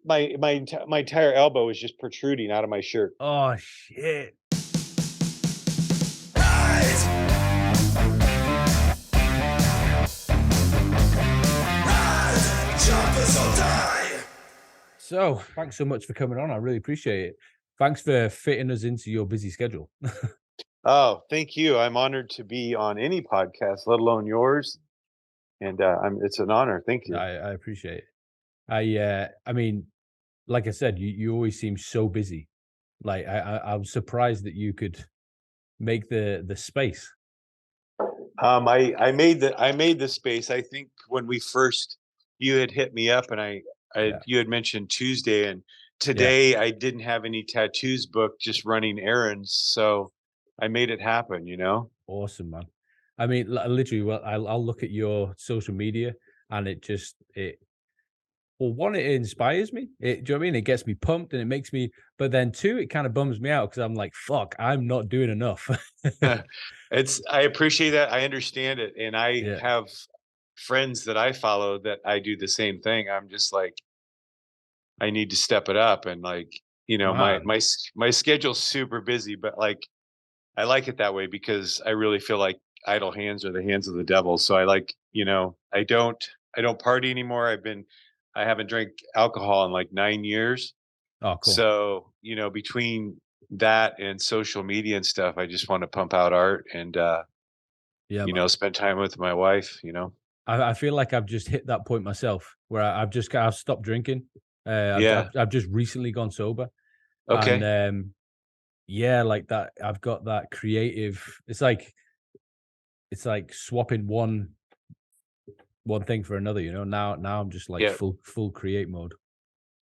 my entire elbow is just protruding out of my shirt. Oh shit. Rise, rise, jumpers will die. So thanks so much for coming on. I really appreciate it. Thanks for fitting us into your busy schedule. Oh, thank you. I'm honored to be on any podcast, let alone yours. And it's an honor. Thank you. I appreciate it. I mean, like I said, you always seem so busy. Like I'm surprised that you could make the space. I made the space. I think when we first you had hit me up and Yeah. you had mentioned Tuesday, and Yeah. today I didn't have any tattoos booked, just running errands. So I made it happen, you know? Awesome, man. I mean, literally, well, I'll look at your social media and it well, one, it inspires me. Do you know what I mean? It gets me pumped and it makes me, but then two, it kind of bums me out because I'm like, fuck, I'm not doing enough. I appreciate that. I understand it. And I Yeah. have friends that I follow that I do the same thing. I'm just like, I need to step it up. And like, Man. my schedule's super busy, but like I like it that way because I really feel like idle hands are the hands of the devil. So I like, I don't party anymore. I haven't drank alcohol in like 9 years. Oh, cool. So, between that and social media and stuff, I just want to pump out art and, Yeah, man. spend time with my wife. I feel like I've just hit that point myself where I've stopped drinking. Yeah. I've just recently gone sober, and Okay. yeah, like that. I've got that creative. It's like swapping one thing for another. Now I'm just like Yeah. full create mode.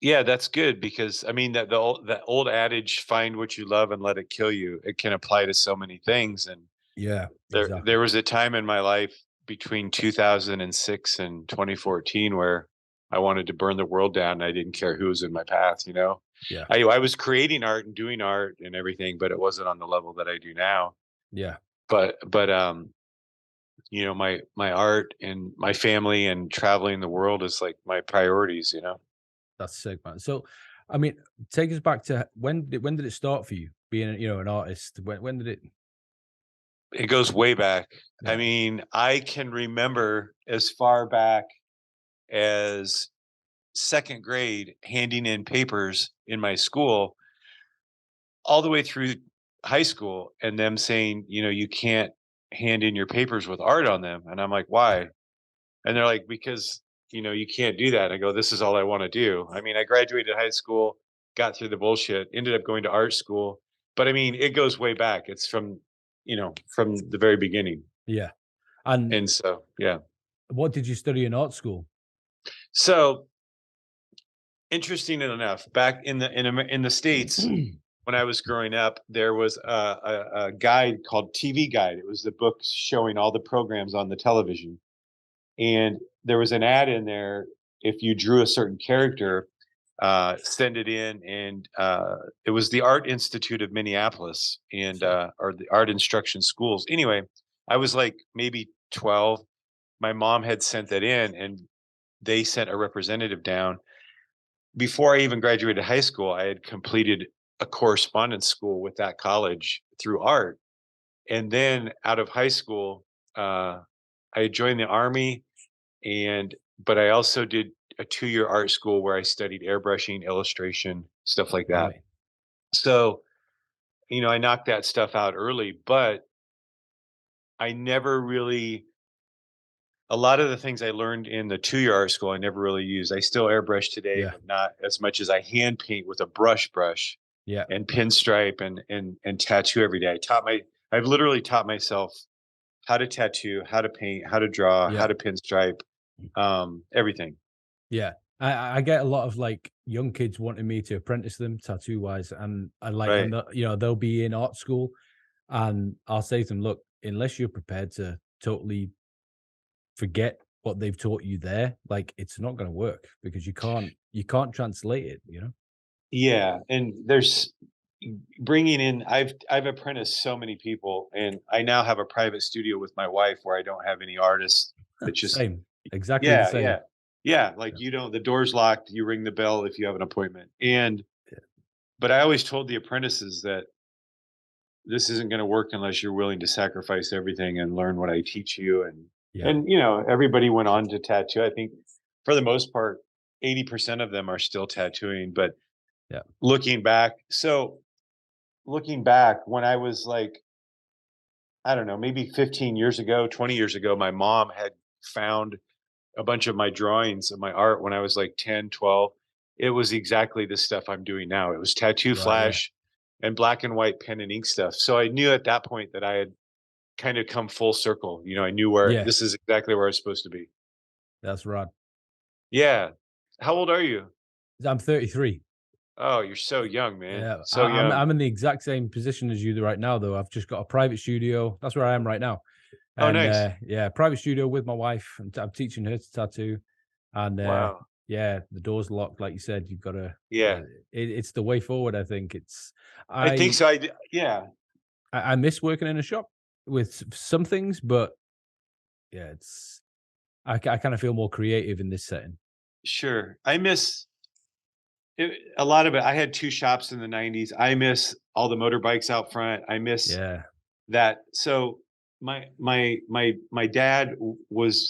Yeah. That's good because I mean that old adage, find what you love and let it kill you. It can apply to so many things. And Yeah, there exactly. was a time in my life between 2006 and 2014 where I wanted to burn the world down and I didn't care who was in my path. Yeah, I was creating art and doing art and everything, but it wasn't on the level that I do now. yeah. But my art and my family and traveling the world is like my priorities. That's sick, man. So, I mean, take us back to when did it start for you being an artist? When did it? It goes way back. I Yeah, mean, I can remember as far back as second grade handing in papers in my school all the way through high school and them saying, you can't hand in your papers with art on them. And I'm like, why? And they're like, because, you can't do that. I go, this is all I want to do. I mean, I graduated high school, got through the bullshit, ended up going to art school. But I mean, it goes way back. It's from the very beginning. yeah. And And so, yeah. what did you study in art school? So interesting enough, back in the States, when I was growing up, there was a guide called TV Guide. It was the book showing all the programs on the television. And there was an ad in there. If you drew a certain character, send it in. And it was the Art Institute of Minneapolis and Sick. or the Art Instruction Schools. Anyway, I was like maybe 12. My mom had sent that in, and they sent a representative down. Before I even graduated high school, I had completed a correspondence school with that college through art. And then out of high school, I joined the army, but I also did a 2-year art school where I studied airbrushing, illustration, stuff like that. Right. So, I knocked that stuff out early, but I never really a lot of the things I learned in the 2-year art school, I never really used. I still airbrush today, Yeah. but not as much as I hand paint with a brush Yeah. and pinstripe and tattoo every day. I've literally taught myself how to tattoo, how to paint, how to draw, how Yeah. to pinstripe, everything. Yeah. I get a lot of like young kids wanting me to apprentice them tattoo wise, and I like, Right. they'll be in art school, and I'll say to them, look, unless you're prepared to totally forget what they've taught you there, like it's not going to work because you can't translate it. Yeah, and there's bringing in I've apprenticed so many people, and I now have a private studio with my wife where I don't have any artists. It's just Same, exactly the yeah, yeah. same. Yeah, like, Yeah. you don't the door's locked, you ring the bell if you have an appointment, and Yeah. but I always told the apprentices that this isn't gonna work unless you're willing to sacrifice everything and learn what I teach you, Yeah. and, everybody went on to tattoo. I think for the most part, 80% of them are still tattooing, but Yeah. looking back when I was, like, I don't know, maybe 15 years ago, 20 years ago, my mom had found a bunch of my drawings of my art when I was like 10, 12. It was exactly the stuff I'm doing now. It was tattoo Right. Yeah. flash and black and white pen and ink stuff. So I knew at that point that I had kind of come full circle. I knew where Yeah. this is exactly where I was supposed to be. That's right. Yeah. How old are you? I'm 33. Oh, you're so young, man. Yeah. So young. I'm in the exact same position as you right now, though. I've just got a private studio. That's where I am right now. Oh, And nice. yeah, private studio with my wife. I'm teaching her to tattoo. And Wow. yeah, the door's locked, like you said. You've got to. Yeah. It's the way forward. I think it's. I think I so. Yeah, I miss working in a shop with some things, but yeah, it's. I kind of feel more creative in this setting. sure. I miss a lot of it. I had two shops in the 90s. I miss all the motorbikes out front. I miss Yeah. that. So my dad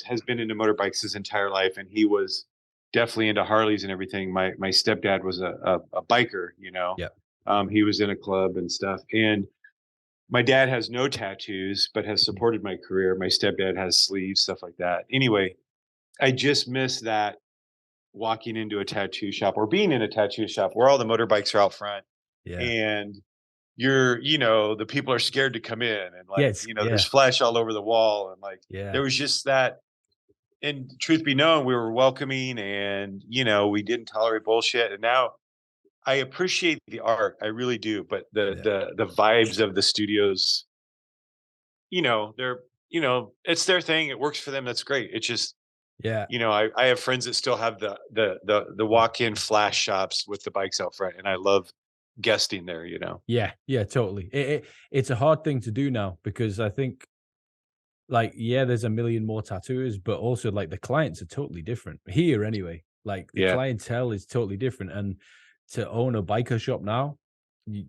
has been into motorbikes his entire life, and he was definitely into Harleys and everything. My stepdad was a biker. Yeah. He was in a club and stuff. And my dad has no tattoos, but has supported my career. My stepdad has sleeves, stuff like that. Anyway, I just miss that, walking into a tattoo shop or being in a tattoo shop where all the motorbikes are out front, Yeah. and the people are scared to come in, and like, Yes. there's Yeah. flash all over the wall, and like Yeah. there was just that. And truth be known, we were welcoming, and we didn't tolerate bullshit. And now I appreciate the art, I really do, but the Yeah. the the vibes of the studios, they're it's their thing, it works for them, that's great. It's just, Yeah. I have friends that still have the walk-in flash shops with the bikes out front, and I love guesting there. Yeah, yeah, totally. It's a hard thing to do now because I think, like, yeah, there's a million more tattooers, but also like the clients are totally different here anyway. Like the Yeah. clientele is totally different, and to own a biker shop now, you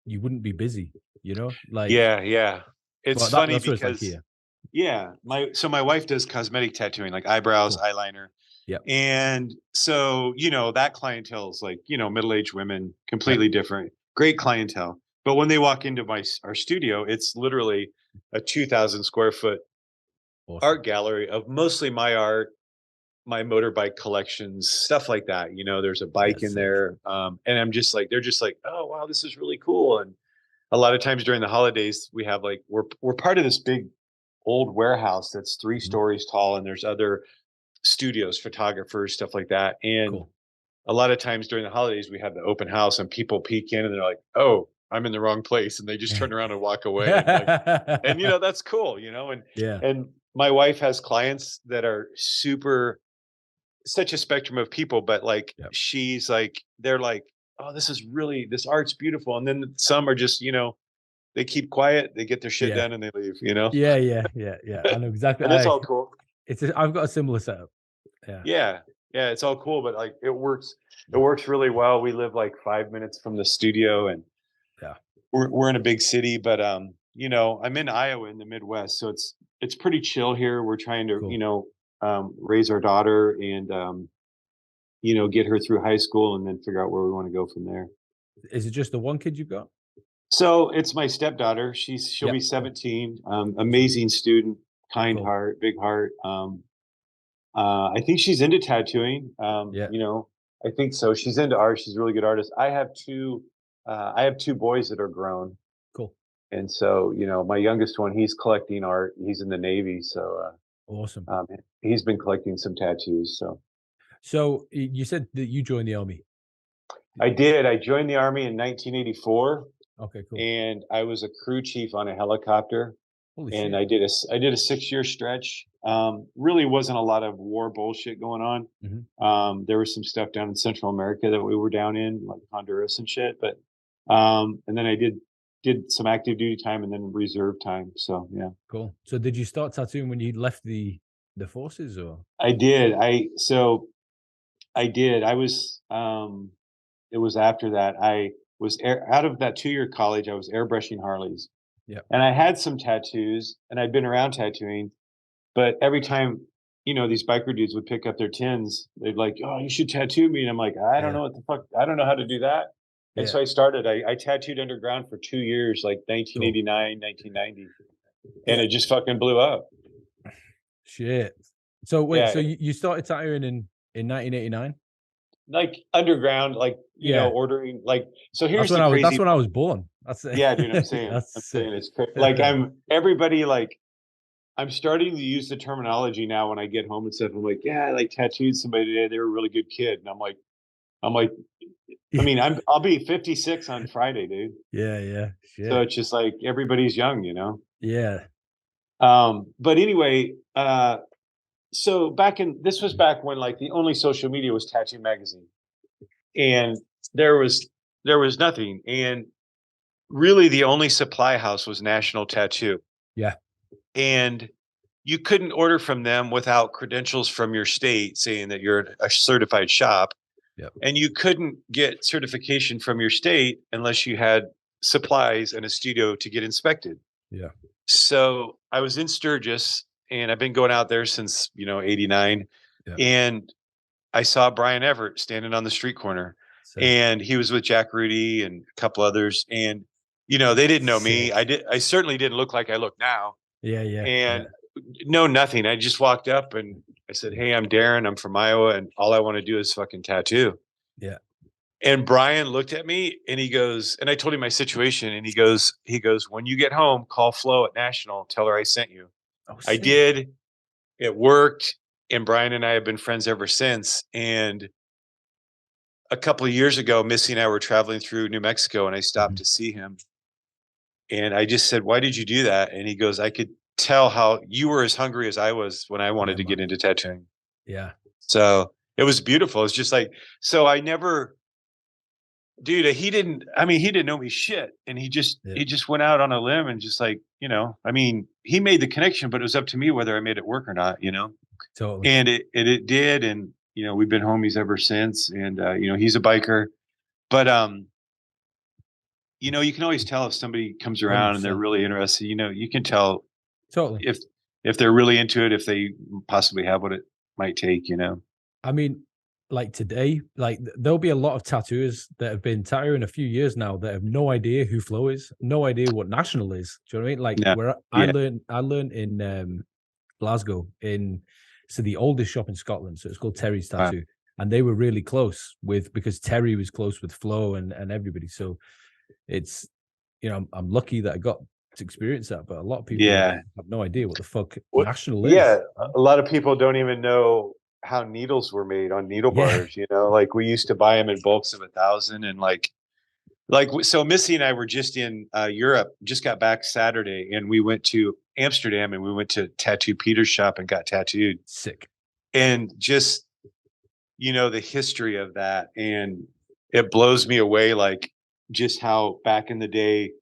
you wouldn't be busy, like. Yeah, yeah. It's But funny that's what it's like because here. yeah, my wife does cosmetic tattooing, like eyebrows, Cool. eyeliner. Yep. And so, that clientele is like, middle-aged women, Yep. completely different. Great clientele. But when they walk into our studio, it's literally a 2,000 square foot Awesome. art gallery of mostly my art, my motorbike collections, stuff like that. There's a Yeah, bike in sick. there. And they're just like, oh wow, this is really cool. And a lot of times during the holidays, we have like we're part of this big old warehouse that's three Mhm. stories tall, and there's other studios, photographers, stuff like that. And Cool. a lot of times during the holidays, we have the open house, and people peek in, and they're like, "Oh, I'm in the wrong place," and they just turn around and walk away. And that's cool. Yeah. And my wife has clients that are such a spectrum of people, but like Yep. she's like, they're like, "Oh, this art's beautiful," and then some are just, they keep quiet, they get their shit Yeah. done, and they leave. Yeah, yeah, yeah, yeah. I know exactly. And it's all cool. I've got a similar setup. Yeah. Yeah. Yeah, it's all cool, but like it works really well. We live like 5 minutes from the studio, and Yeah. we're in a big city, but I'm in Iowa in the Midwest, so it's pretty chill here. We're trying to, Cool. raise our daughter, and get her through high school, and then figure out where we want to go from there. Is it just the one kid you've got? So it's my stepdaughter. She'll Yeah. be Cool. 17. Awesome. Amazing student, kind Cool. heart, big heart. I think she's into tattooing. Yeah. I think so. She's into art. She's a really good artist. I have two. I have two boys that are grown, Cool. and so my youngest one, he's collecting art. He's in the Navy, so Awesome. he's been collecting some tattoos. So So you said that you joined the army. I did. I joined the Army in 1984, Okay, cool. and I was a crew chief on a helicopter. Holy And shit. I did a 6-year stretch. Really wasn't a lot of war bullshit going on. Mhm. There was some stuff down in Central America that we were down in, like Honduras and shit. But and then I did some active duty time and then reserve time. So yeah. Cool. So did you start tattooing when you left the the forces, or I did. I did. It was after that. I was out of that 2-year college, I was airbrushing Harleys. yeah, And I had some tattoos and I'd been around tattooing, but every time, these biker dudes would pick up their tins, they'd like, "Oh, you should tattoo me." And I'm like, I don't yeah, know what the fuck. I don't know how to do that. And yeah, so I started. I tattooed underground for 2 years, like cool, 1989, 1990, and yeah, it just fucking blew up. shit. So wait, Yeah, so you started tattooing in 1989? like underground, like Yeah, ordering. Like, so here's the that's crazy. when I was born. That's it. Yeah, dude, I'm saying, That's sick. it's like everybody like I'm starting to use the terminology now when I get home and stuff. I'm like, yeah, I like tattooed somebody today. They were a really good kid, and I'm like, I mean, I'll be 56 on Friday, dude. Yeah, yeah, So shit. it's just like everybody's young. Yeah, But anyway, so this was back when like the only social media was Tattoo Magazine, and there was nothing, and really the only supply house was National Tattoo, yeah, and you couldn't order from them without credentials from your state saying that you're a certified shop. yep, And you couldn't get certification from your state unless you had supplies and a studio to get inspected. yeah. So I was in Sturgis and I've been going out there since, 89. Yeah. And I saw Brian Everett standing on the street corner, Sick. and he was with Jack Rudy and a couple others. And, they didn't know me. Sick. I certainly didn't look like I look now. Yeah, yeah, yeah, And no, nothing. I just walked up and I said, "Hey, I'm Darren. I'm from Iowa, and all I want to do is fucking tattoo." yeah. And Brian looked at me and he goes, and I told him my situation, and he goes, "When you get home, call Flo at National, tell her I sent you." Oh, I sick. did. It worked, and Brian and I have been friends ever since. And a couple of years ago, Missy and I were traveling through New Mexico, and I stopped Mhm. to see him. And I just said, "Why did you do that?" And he goes, "I could tell how you were as hungry as I was when I wanted Yeah, to get man. into tattooing." Yeah, So it was beautiful. It's just like, so I never, dude, he didn't know me shit. And yeah, he just went out on a limb and just like, he made the connection, but it was up to me whether I made it work or not. totally. And it did. And, we've been homies ever since. And, he's a biker, but, you can always tell if somebody comes around and they're 100%. really interested. You can tell Totally. if they're really into it, if they possibly have what it might take. I mean, like today, like there'll be a lot of tattooers that have been tattooing a few years now that have no idea who Flo is, no idea what National is. Do you know what I mean? Like Yeah. where Yeah. I learned in Glasgow so the oldest shop in Scotland. So it's called Terry's Wow. Tattoo. And they were really close because Terry was close with Flo and everybody. So it's, I'm lucky that I got to experience that. But a lot of people Yeah. have no idea what the fuck What National yeah, is. a lot of people don't even know how needles were made on needle Yeah. bars. Like we used to buy them in bulks of 1,000, and so Missy and I were just in Europe, just got back Saturday, and we went to Amsterdam and we went to Tattoo Peter's shop and got tattooed. Sick. And just, the history of that, and it blows me away, like just how back in the day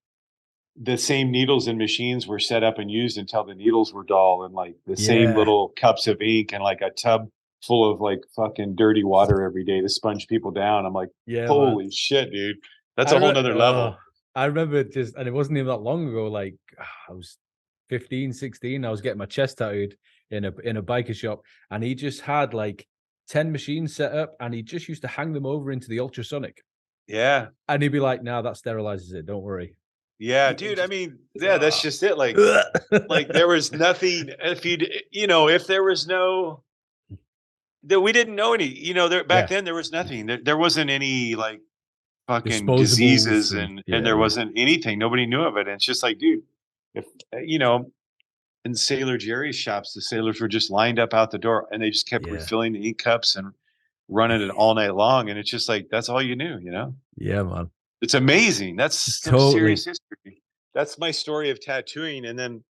the same needles and machines were set up and used until the needles were dull, and like the same Yeah. little cups of ink and like a tub full of like fucking dirty water every day to sponge people down. I'm like, Yeah, man. holy shit, dude. That's a whole nother level. I remember and it wasn't even that long ago. Like I was 15, 16. I was getting my chest tattooed in a biker shop, and he just had like 10 machines set up, and he just used to hang them over into the ultrasonic. Yeah. And he'd be like, "Now that sterilizes it. Don't worry." Yeah, It dude. I just mean, yeah, that's ah. just it. Like there was nothing, if there was no, that we didn't know any, there back Yeah, then there was nothing. There wasn't any like fucking disposables diseases, and and there yeah, wasn't anything. Nobody knew of it. And it's just like, dude, if in Sailor Jerry's shops, the sailors were just lined up out the door and they just kept yeah, refilling the ink cups and running it all night long. And it's just like, that's all you knew. yeah, man. It's amazing. That's some Totally. serious history. That's my story of tattooing. And then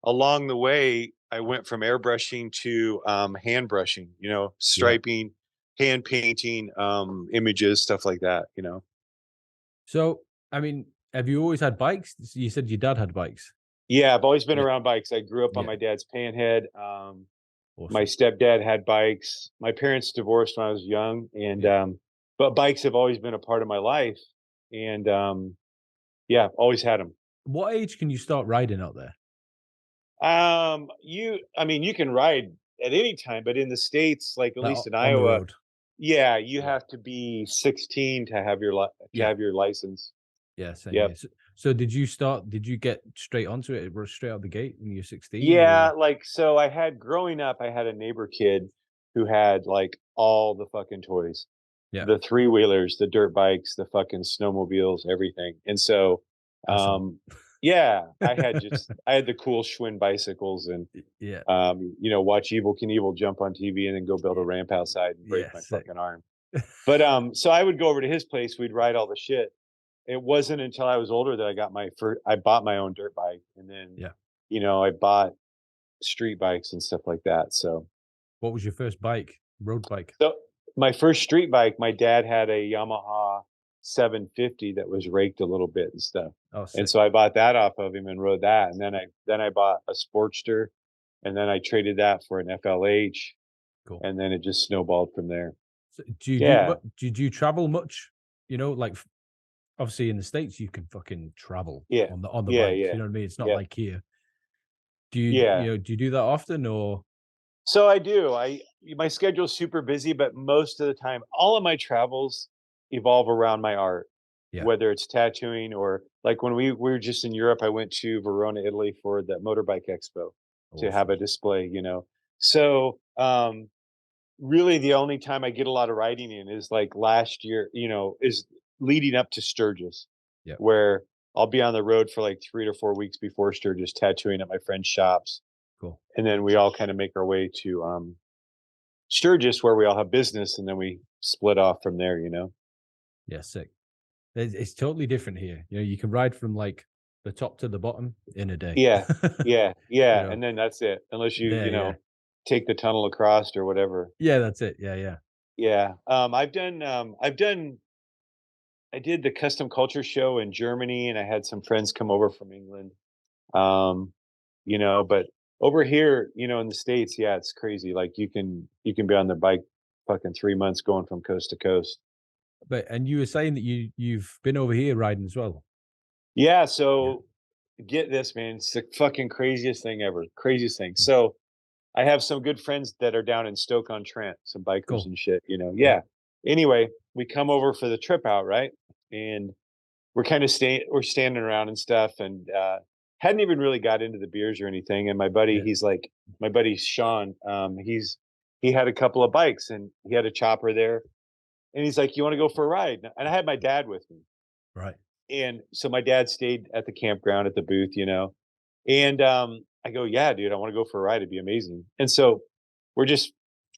along the way, I went from airbrushing to hand brushing, Yeah. striping, hand painting, images, stuff like that. So, I mean, have you always had bikes? You said your dad had bikes. Yeah, I've always been Yeah, around bikes. I grew up on yeah, my dad's Panhead. My Awesome. stepdad had bikes. My parents divorced when I was young, and but bikes have always been a part of my life, and yeah, always had them. What age can you start riding out there? I mean, you can ride at any time, but in the States, like at Like least in on the Iowa, road? yeah, you Yeah. have to be 16 to have to Yeah. have your license. Yeah, same Yep. here. So did you get straight onto it, straight out the gate when you're 16 Yeah, or like so I had growing up, I had a neighbor kid who had like all the fucking toys. yeah, The three-wheelers, the dirt bikes, the fucking snowmobiles, everything. And so awesome. yeah, I had the cool Schwinn bicycles and Yeah, watch Evil Knievel jump on TV and then go build a ramp outside and break yeah, my sick. fucking arm. But so I would go over to his place, we'd ride all the shit. It wasn't until I was older that I bought my own dirt bike, and then, Yeah. I bought street bikes and stuff like that. What was your first bike? Road bike? So my first street bike, my dad had a Yamaha 750 that was raked a little bit and stuff. Oh, And sick. so I bought that off of him and rode that. And then I bought a Sportster, and then I traded that for an FLH, Cool. and then it just snowballed from there. So do you Yeah. did you travel much? Like obviously in the States you can fucking travel Yeah. on the Yeah, bike. yeah. You know what I mean? It's not Yeah. like here. Yeah. Do you do that often or So I do. My schedule's super busy, but most of the time, all of my travels evolve around my art, yeah. whether it's tattooing or like when we were just in Europe, I went to Verona, Italy for the motorbike expo to have Awesome. a display. So really the only time I get a lot of writing in is like last year, is leading up to Sturgis, Yeah. where I'll be on the road for like 3 to 4 weeks before Sturgis tattooing at my friend's shops. Cool. And then we all kind of make our way to Sturgis, where we all have business, and then we split off from there. Yeah, sick. It's totally different here. You can ride from like the top to the bottom in a day. Yeah, yeah, You yeah, know. and then that's it, unless you, Yeah. take the tunnel across or whatever. Yeah, that's it. Yeah, yeah. Yeah, I did the custom culture show in Germany, and I had some friends come over from England. Um, but over here, in the States, yeah, it's crazy. Like you can be on the bike fucking 3 months going from coast to coast. And you were saying that you've been over here riding as well. Yeah, Yeah. so get this, man. It's the fucking craziest thing ever. Craziest thing. Mm. So I have some good friends that are down in Stoke-on-Trent, some bikers Cool. and shit. Yeah. Yeah. Anyway, we come over for the trip out, right? And we're standing around and stuff, and hadn't even really got into the beers or anything. And my buddy, Yeah. my buddy Sean, he had a couple of bikes and he had a chopper there. And he's like, "You want to go for a ride?" And I had my dad with me. Right. And so my dad stayed at the campground at the booth. And I go, "Yeah, dude, I want to go for a ride. It'd be amazing." And so we're just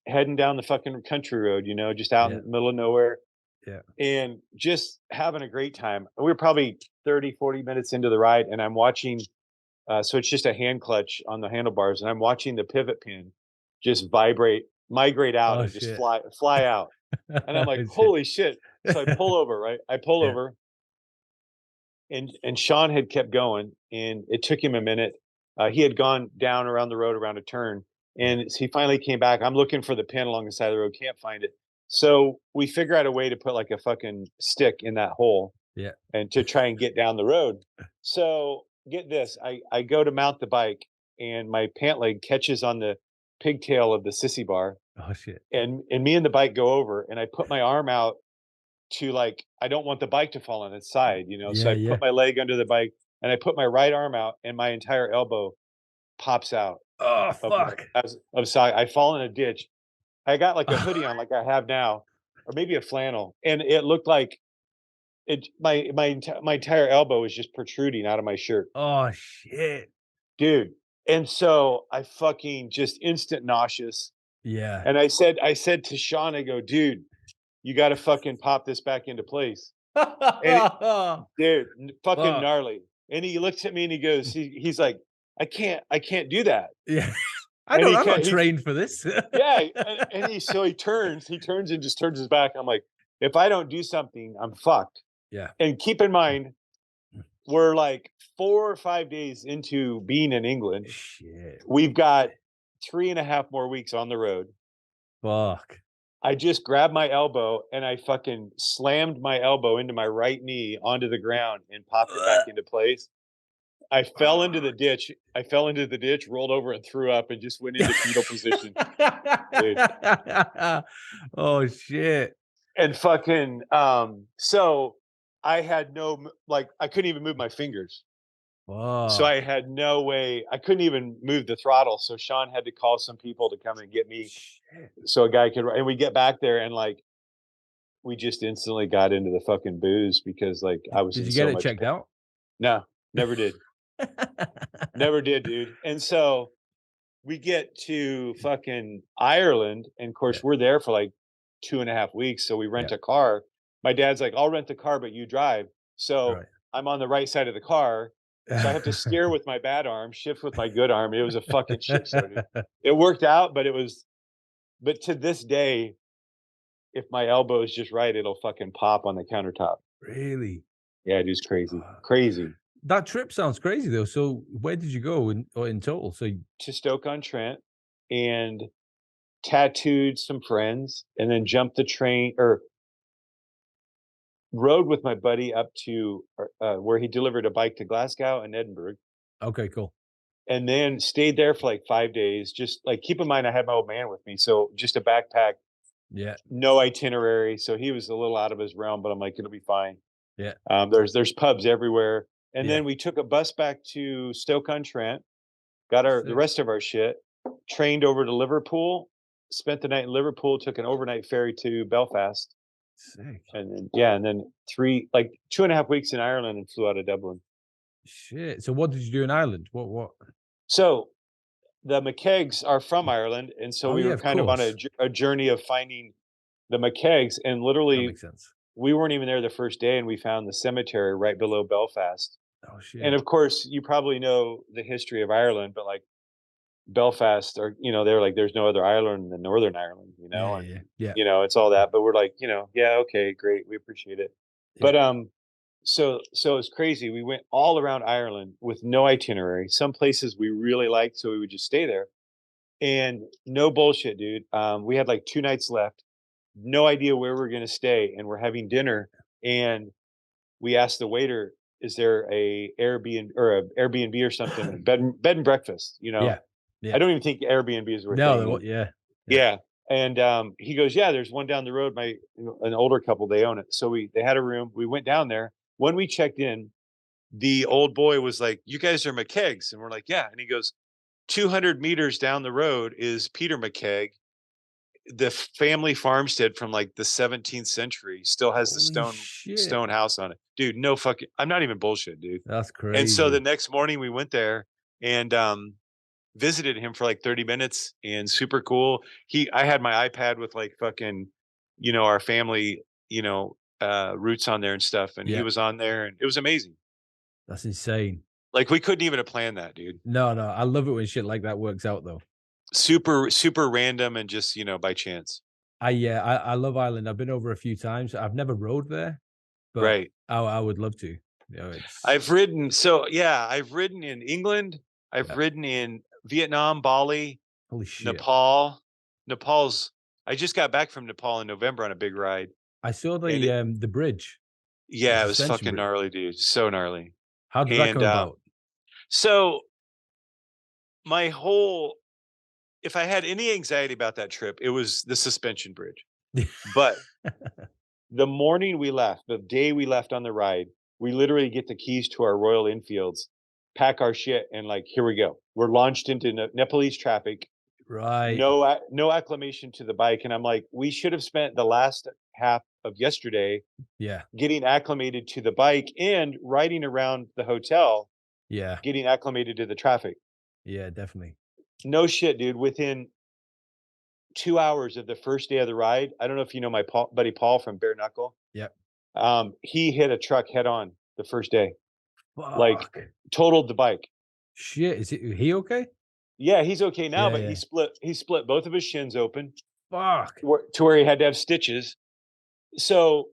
heading down the fucking country road, just out in Yeah. the middle of nowhere Yeah. and just having a great time. We were probably 30, 40 minutes into the ride, and I'm watching. So it's just a hand clutch on the handlebars, and I'm watching the pivot pin just migrate out, Oh and just shit. fly out. And I'm like, Shit. "Holy shit!" So I pull over, right? I pull Yeah. over, and Sean had kept going, and it took him a minute. He had gone down around the road around a turn, Yeah. and he finally came back. I'm looking for the pin along the side of the road, can't find it. So we figure out a way to put like a fucking stick in that hole Yeah. and to try and get down the road. So get this, I go to mount the bike, and my pant leg catches on the pigtail of the sissy bar, Oh shit. and me and the bike go over, and I put my arm out to like I don't want the bike to fall on its side. So Yeah, I yeah. put my leg under the bike, and I put my right arm out, and my entire elbow pops out Oh of my fuck. of side. I fall in a ditch. I got like a hoodie on like I have now, or maybe a flannel, and it looked like my entire elbow was just protruding out of my shirt, Oh shit. dude. And so I fucking just instant nauseous. Yeah. And I said to Sean, I go, "Dude, you got to fucking pop this back into place." And dude, fucking Fuck. gnarly. And he looks at me and he goes, he's like, I can't do that." Yeah. And I'm not trained for this. yeah, and he turns and just turns his back. I'm like, if I don't do something, I'm fucked. Yeah. And keep in mind, we're like 4 or 5 days into being in England. Shit. We've got 3.5 more weeks on the road. Fuck. I just grabbed my elbow and I fucking slammed my elbow into my right knee onto the ground and popped it back into place. I fell into the ditch. Rolled over and threw up and just went into fetal position, dude. Oh shit. And fucking, so I had like, I couldn't even move my fingers. So Fuck. I had no way. I couldn't even move the throttle. So Sean had to call some people to come and get me Shit. so a guy could, and we get back there and like, we just instantly got into the fucking booze because like I was Did in you get so it much checked pain. out? No, never did. Never did, dude. And so we get to fucking Ireland, and of course Yeah. we're there for like 2.5 weeks. So we rent Yeah. a car. My dad's like, I'll rent the car, but you drive. So Right. I'm on the right side of the car. So I have to steer with my bad arm, shift with my good arm. It was a fucking shit show, dude. It worked out, but but to this day, if my elbow is just right, it'll fucking pop on the countertop. Really? Yeah, it is crazy. Fuck. Crazy. That trip sounds crazy though. So where did you go in total? So To Stoke-on-Trent and tattooed some friends and then jumped the train or rode with my buddy up to where he delivered a bike to Glasgow and Edinburgh, okay, cool. and then stayed there for like 5 days. Just like keep in mind, I had my old man with me, so just a backpack, Yeah. no itinerary. So he was a little out of his realm, but I'm like, it'll be fine. Yeah. There's pubs everywhere, and Yeah. then we took a bus back to Stoke-on-Trent, got the Sick. rest of our shit, trained over to Liverpool, spent the night in Liverpool, took an overnight ferry to Belfast, Sick. and then yeah, and then 2.5 weeks in Ireland and flew out of Dublin. Shit. So what did you do in Ireland? What? So the Mckeags are from Ireland, and so Oh we yeah, were of kind of on course. a journey of finding the Mckeags, and That literally makes sense. we weren't even there the first day, and we found the cemetery right below Belfast. Oh And shit. of course, you probably know the history of Ireland, but like Belfast, or they're like, there's no other Ireland than Northern Ireland, Yeah, and yeah, yeah. it's all that. But we're like, yeah, okay, great, we appreciate it. Yeah. But so it's crazy. We went all around Ireland with no itinerary. Some places we really liked, so we would just stay there. And no bullshit, dude. We had like 2 nights left, no idea where we're gonna stay, and we're having dinner. And we asked the waiter, "Is there a Airbnb or something, bed and breakfast?" Yeah. I Yeah. don't even think Airbnbs were a No, thing then. yeah. Yeah. Yeah. And he goes, "Yeah, there's one down the road. An older couple, they own it." So they had a room. We went down there. When we checked in, the old boy was like, "You guys are Mckeags," and we're like, "Yeah." And he goes, "200 meters down the road is Peter Mckeag, the family farmstead from like the 17th century. Still has the Holy shit. stone house on it, dude. No fucking. I'm not even bullshit, dude." That's And so the crazy. next morning we went there and visited him for like 30 minutes, and super cool. I had my iPad with like fucking, our family, roots on there and stuff, and he Yeah. was on there, and it was amazing. That's insane. Like we couldn't even have planned that, dude. No, no. I love it when shit like that works out though. Super, super random and just, by chance. I love Ireland. I've been over a few times. I've never rode there, but Right. I would love to. It's I've ridden, so yeah, I've ridden in England. I've yeah. ridden in Vietnam, Bali, Holy shit. Nepal. Nepal's I just got back from Nepal in November on a big ride. I saw And it the bridge, the Yeah, it was suspension fucking bridge. gnarly, dude. So gnarly. How did that And come about? so my whole if I had any anxiety about that trip, it was the suspension bridge. But the morning we left, the day we left on the ride, we literally get the keys to our Royal Enfields, pack our shit, and like, here we go. We're launched into Nepalese traffic. Right. No acclimation to the bike, and I'm like, we should have spent the last half of yesterday Yeah. getting acclimated to the bike and riding around the hotel, Yeah. getting acclimated to the traffic. Yeah, definitely. No shit, dude. Within 2 hours of the first day of the ride, I don't know if you know my buddy Paul from Bare Knuckle. Yep. He hit a truck head on the first day, like Fuck. totaled the bike. Shit. He okay? Yeah, he's okay now, Yeah, but yeah. he split both of his shins open Fuck. to where he had to have stitches. So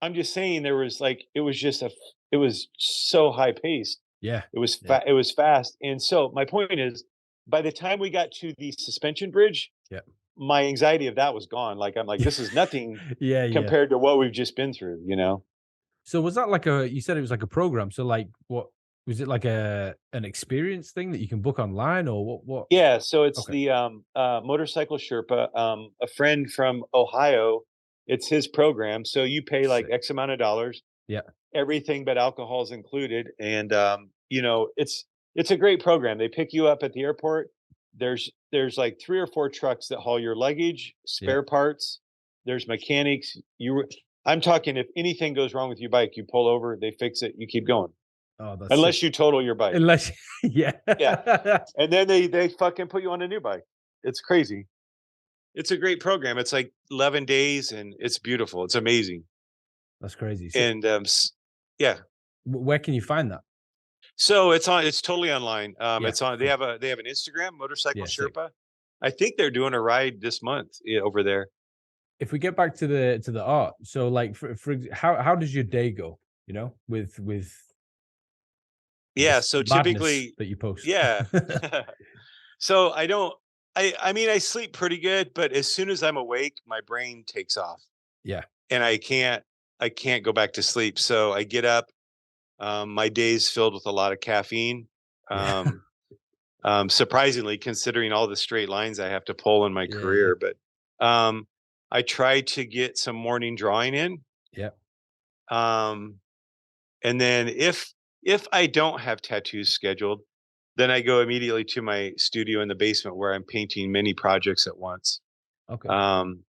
I'm just saying it was so high paced. Yeah. It was Yeah. it was fast. And so my point is by the time we got to the suspension bridge, Yeah. my anxiety of that was gone. Like, I'm like, this is nothing Yeah, yeah. compared to what we've just been through, you know? So was that like you said it was like a program. So like what was it, like an experience thing that you can book online, or what? Yeah, so it's Okay. the motorcycle Sherpa, a friend from Ohio. It's his program. So you pay like Sick. X amount of dollars, Yeah. everything but alcohol is included. And you know, it's a great program. They pick you up at the airport. There's like 3 or 4 trucks that haul your luggage, Yeah. spare parts. There's mechanics. I'm talking, if anything goes wrong with your bike, you pull over, they fix it, you keep going. Oh, that's sick. Unless you total your bike. Unless yeah. Yeah. And then they fucking put you on a new bike. It's crazy. It's a great program. It's like 11 days and it's beautiful. It's amazing. That's crazy. So And yeah. where can you find that? So it's totally online. Yeah, It's on, cool. they have an Instagram, Motorcycle Yeah, sick. Sherpa. I think they're doing a ride this month, over there. If we get back to the art, so like how does your day go? You know, with Yeah, this so madness typically, that you post. yeah. So I don't I mean, I sleep pretty good, but as soon as I'm awake, my brain takes off Yeah. and I can't go back to sleep. So I get up. My day's filled with a lot of caffeine. Yeah. Um, surprisingly, considering all the straight lines I have to pull in my Yeah. Yeah. career, but I try to get some morning drawing in. Yeah. Um, and then if I don't have tattoos scheduled, then I go immediately to my studio in the basement where I'm painting many projects at once. Okay. Um,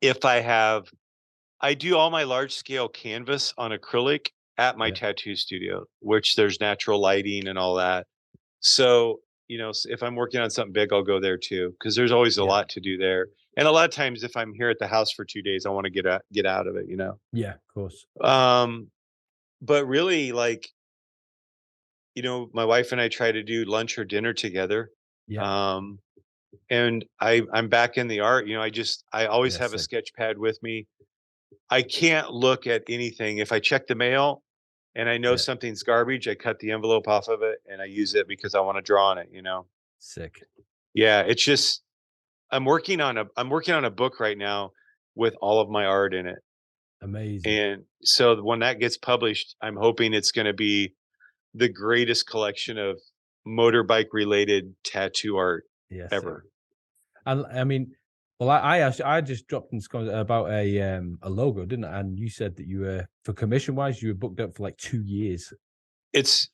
if I do all my large scale canvas on acrylic at my Yeah. tattoo studio, which there's natural lighting and all that. So, you know, if I'm working on something big, I'll go there too, because there's always a Yeah. lot to do there. And a lot of times, if I'm here at the house for 2 days, I want to get out of it, you know. Yeah. Of course. But really, like, you know, my wife and I try to do lunch or dinner together. Yeah. Um, and I'm back in the art. You know, I always Yeah. have a Sick. sketch pad with me. I can't look at anything. If I check the mail and I know Yeah. something's garbage, I cut the envelope off of it and I use it because I want to draw on it, you know. Sick. Yeah, it's just I'm working on a book right now with all of my art in it. Amazing. And so when that gets published, I'm hoping it's going to be the greatest collection of motorbike related tattoo art Yeah. Sick. ever. And I mean, well, I just dropped in about a logo, didn't I? And you said that you were, for commission wise, you were booked up for like 2 years. It's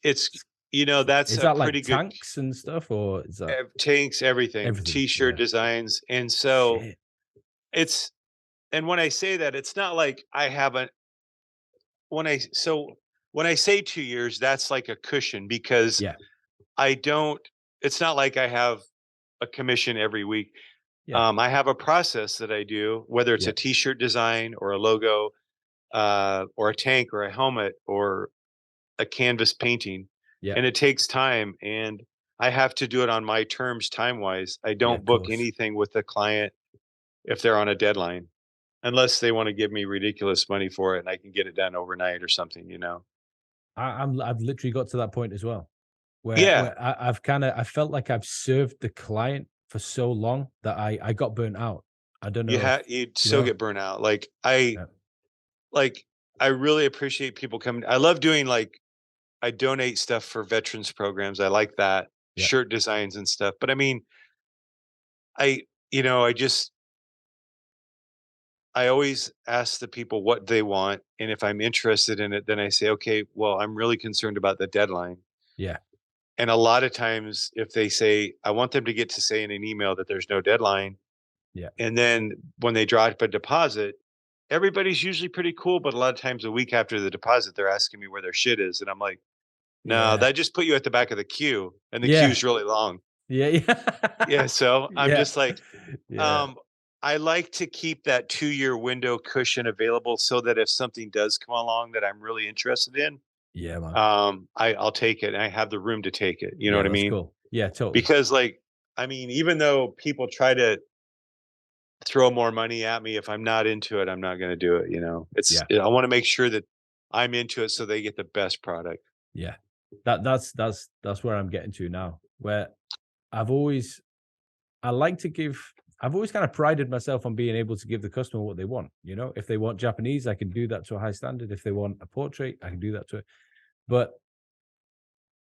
you know, that's Is a that like pretty good tanks and stuff, or is that tanks, everything, everything? t-shirt Yeah. designs. And so Shit. it's and when I say that, it's not like I haven't when I so when I say 2 years, that's like a cushion because Yeah. I don't it's not like I have a commission every week. Yeah. I have a process that I do, whether it's Yeah. a t-shirt design or a logo, or a tank or a helmet or a canvas painting, Yeah. and it takes time, and I have to do it on my terms time wise. I Yeah. don't Of book course. anything with the client if they're on a deadline, unless they want to give me ridiculous money for it and I can get it done overnight or something, you know. I've literally got to that point as well, where Yeah, I felt like I've served the client for so long that I got burnt out. I don't know if you'd you so know. get burnt out. Yeah. Like I really appreciate people coming. I love doing like I donate stuff for veterans programs. I like that, Yeah. shirt designs and stuff. But I mean, I you know, I always ask the people what they want, and if I'm interested in it, then I say, okay, well, I'm really concerned about the deadline. Yeah. And a lot of times, if they say, I want them to get to say in an email that there's no deadline, Yeah. and then when they drop a deposit, everybody's usually pretty cool. But a lot of times, a week after the deposit, they're asking me where their shit is, and I'm like, no, Yeah. that just put you at the back of the queue, and the Yeah. queue's really long. Yeah. Yeah, Yeah. so I'm Yeah. just like, Yeah. um, I like to keep that 2-year window cushion available so that if something does come along that I'm really interested in, Yeah, man. I'll take it and I have the room to take it. You know Yeah, what I that's mean? cool. Yeah, totally. Because like, I mean, even though people try to throw more money at me, if I'm not into it, I'm not going to do it. You know, Yeah. I want to make sure that I'm into it so they get the best product. Yeah. That's where I'm getting to now. Where I've always kind of prided myself on being able to give the customer what they want. You know, if they want Japanese, I can do that to a high standard. If they want a portrait, I can do that to it. But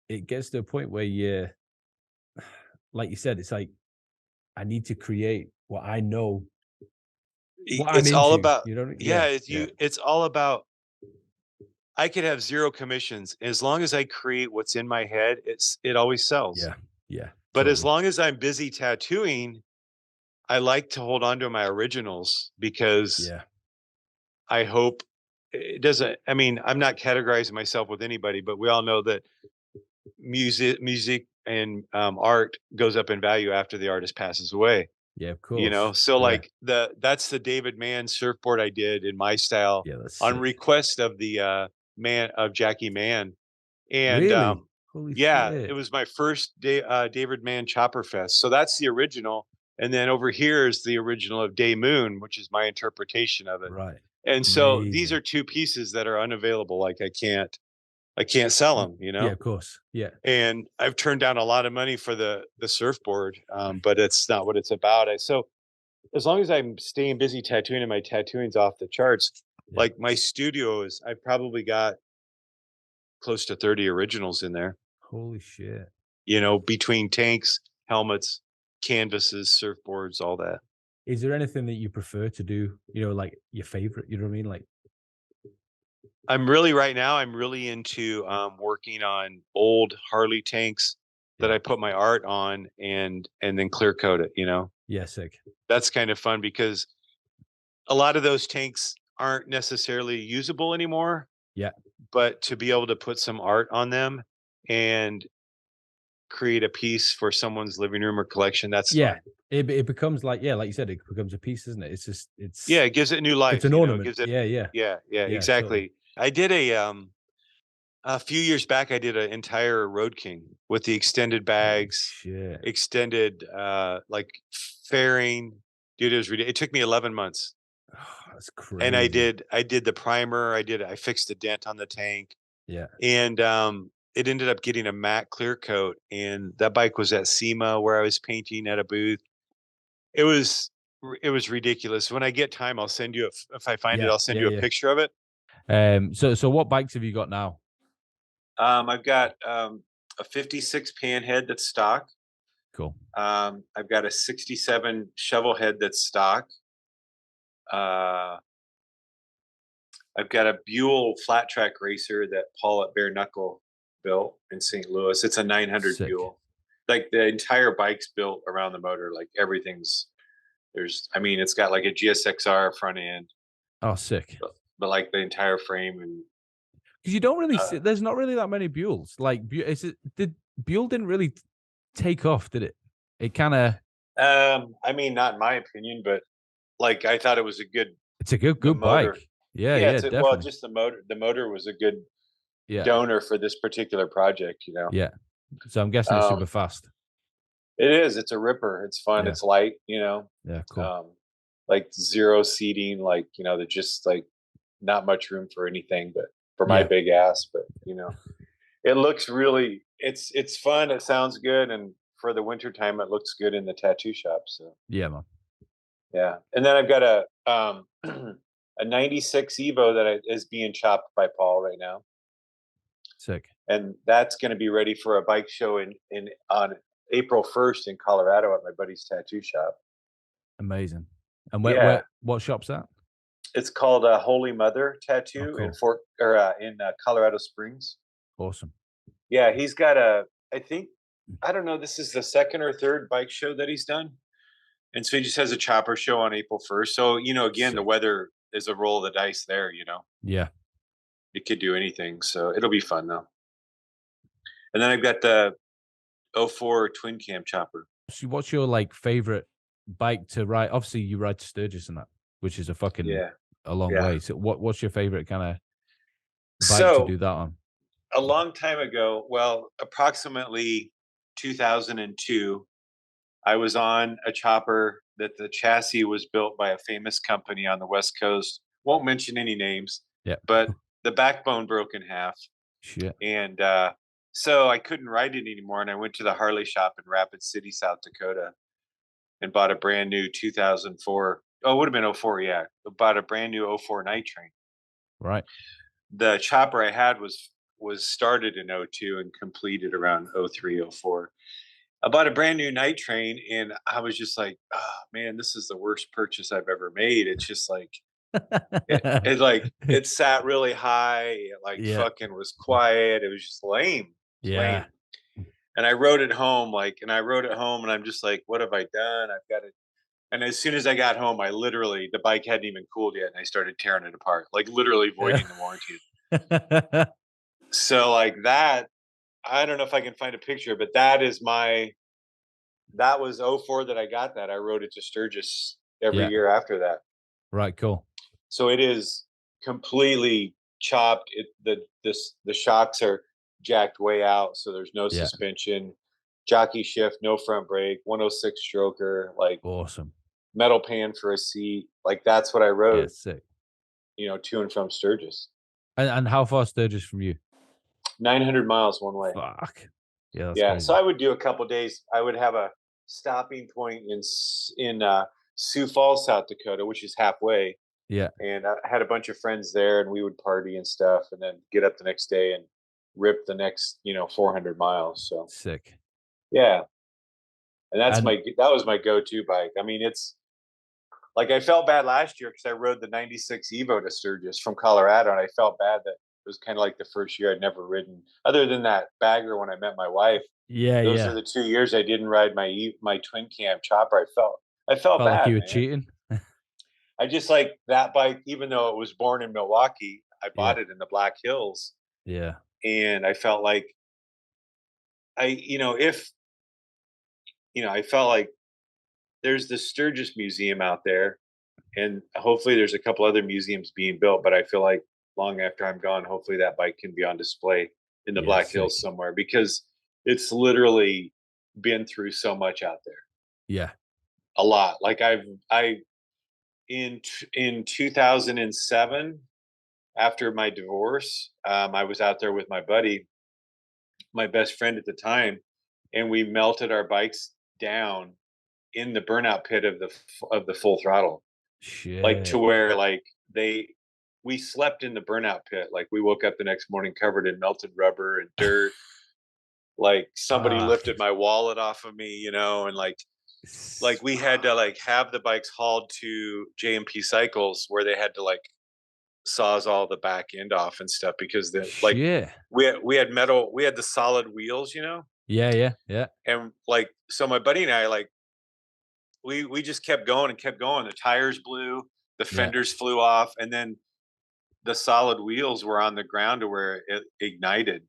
it gets to a point where like you said, it's like I need to create what I know, what I'm It's all into. about, You know? yeah, Yeah, it's all about, I could have 0 commissions. As long as I create what's in my head, it always sells. yeah, yeah. But as Totally. long as I'm busy tattooing, I like to hold on to my originals because Yeah, I hope it doesn't, I mean, I'm not categorizing myself with anybody, but we all know that music and art goes up in value after the artist passes away. yeah. Of You know, course. so Yeah, like that's the David Mann surfboard I did in my style yeah. That's on sick. request of the man of Jackie Mann. And Really? Holy yeah, it shit! was my first David Mann Chopper Fest. So that's the original. And then over here is the original of Day Moon, which is my interpretation of it. Right. And so these Amazing. are two pieces that are unavailable. Like I can't sell them, you Yeah, know? of course. Yeah, And I've turned down a lot of money for the surfboard, but it's not what it's about. So as long as I'm staying busy tattooing and my tattooing's off the charts, yeah. like my studio is, I've probably got close to 30 originals in there, Holy shit! you know, between tanks, helmets, canvases, surfboards, all that. Is there anything that you prefer to do? You know, like your favorite. You know what I mean? Like, Right now, I'm really into working on old Harley tanks that yeah, I put my art on and then clear coat it, you know. yeah. Sick. That's kind of fun because a lot of those tanks aren't necessarily usable anymore, Yeah, but to be able to put some art on them and create a piece for someone's living room or collection, that's yeah. fun. It becomes like, yeah, like you said, it becomes a piece, isn't it? It's just Yeah, it gives it new it's life, an you know, it ornament. gives it, Yeah, yeah, yeah, yeah, yeah. Totally. exactly. I did a few years back I did an entire Road King with the extended Holy bags, shit! extended like fairing. Dude, it was ridiculous. It took me 11 months. That's And crazy. I did the primer, I fixed a dent on the tank. Yeah, And it ended up getting a matte clear coat, and that bike was at SEMA where I was painting at a booth. It was it was ridiculous. When I get time, I'll send you if I find it, yeah, I'll send yeah, you a yeah. picture of it. So what bikes have you got now? I've got a 56 pan head that's stock. Cool. I've got a 67 shovel head that's stock. Uh, I've got a Buell flat track racer that Paul at Bare Knuckle built in St. Louis. It's a 900 Sick. Buell. Like the entire bike's built around the motor. Like everything's I mean, it's got like a GSXR front end, Oh, sick. but like the entire frame and Because you don't really uh, see. There's not really that many Buells. Like, did Buell didn't really take off, did it? It kind of. I mean, not in my opinion, but like I thought it was a good It's a good the good motor. bike. Yeah, Yeah, yeah, well, definitely. just the motor. The motor was a good Yeah, donor for this particular project. You know, yeah. So I'm guessing it's um, super fast. it is. It's a ripper. It's fun. Yeah, It's light. You know, yeah, cool. um, like zero seating. Like you know, there's just like not much room for anything, but for my Yeah, big ass. But you know, it looks really. It's fun. It sounds good, and for the winter time, it looks good in the tattoo shop. So yeah, man. yeah, and then I've got a a '96 Evo that is being chopped by Paul right now. Sick. And that's going to be ready for a bike show in on April 1st in Colorado at my buddy's tattoo shop. Amazing. And Yeah, what shop's that? it's called Holy Mother Oh, Tattoo in cool. Fort or in Colorado Springs. Awesome. Yeah, he's got a. I think I don't know. This is the second or third bike show that he's done, and so he just has a chopper show on April 1st. So you know, again, the Sick. weather is a roll of the dice there. You know, Yeah. it could do anything. So it'll be fun though. And then I've got the '04 twin cam chopper. So what's your like favorite bike to ride? Obviously, you ride to Sturgis and that, which is Yeah, a long yeah. way. So what's your favorite kind of bike to So do that on? a long time ago, well, approximately 2002, I was on a chopper that the chassis was built by a famous company on the West Coast. Won't mention any names, Yeah. but the backbone broke in half. Shit. And So I couldn't ride it anymore, and I went to the Harley shop in Rapid City, South Dakota, and bought a brand new 2004. Oh, it would have been '04, yeah. Bought a brand new '04 Night Train. Right. The chopper I had was started in '02 and completed around '03, '04. I bought a brand new Night Train, and I was just like, "Oh, man, this is the worst purchase I've ever made." It's just like it sat really high, it, like, Yeah. fucking was quiet, it was just lame, Yeah. lame. And I rode it home, and I'm just like, "What have I done? I've got it." And as soon as I got home, the bike hadn't even cooled yet, and I started tearing it apart, like, literally voiding the warranty. So, like, that I don't know if I can find a picture, but that was '04 that I got that. I rode it to Sturgis every Yeah. year after that. Right. Cool. So it is completely chopped. The shocks are jacked way out, so there's no Yeah. suspension, jockey shift, no front brake, 106 stroker, like Awesome. metal pan for a seat. Like that's what I Yeah. rode, Sick. to and from Sturgis. And how far Sturgis from you? 900 miles one way. Fuck. Yeah, that's Yeah, so crazy. I would do a couple days. I would have a stopping point in Sioux Falls, South Dakota, which is halfway, Yeah. and I had a bunch of friends there, and we would party and stuff, and then get up the next day and rip the next 400 miles. So Sick. yeah, and And that was my go-to bike. I mean, it's like I felt bad last year because I rode the '96 Evo to Sturgis from Colorado, and I felt bad that it was kind of like the first year I'd never ridden, other than that bagger when I met my wife. yeah, Those are yeah. the 2 years I didn't ride my twin cam chopper. I felt Felt like you bad, were man. cheating. I just like that bike, even though it was born in Milwaukee. I Yeah. bought it in the Black Hills, Yeah. and I felt like if I felt like there's the Sturgis Museum out there, and hopefully there's a couple other museums being built. But I feel like long after I'm gone, hopefully that bike can be on display in the Yeah. Black Sick. Hills somewhere because it's literally been through so much out there, Yeah. a lot. Like I in 2007, after my divorce, I was out there with my buddy, my best friend at the time, and we melted our bikes down in the burnout pit of the Full Throttle, like to Shit. where like they we slept in the burnout pit. Like we woke up the next morning covered in melted rubber and dirt. Like somebody Fuck. lifted my wallet off of me, and like we had to like have the bikes hauled to JMP Cycles where they had to like saws all the back end off and stuff because Shit. we had the solid wheels, Yeah. Yeah. Yeah. and like so my buddy and I like we just kept going and kept going. The tires blew, the Yeah. fenders flew off, and then the solid wheels were on the ground to where it ignited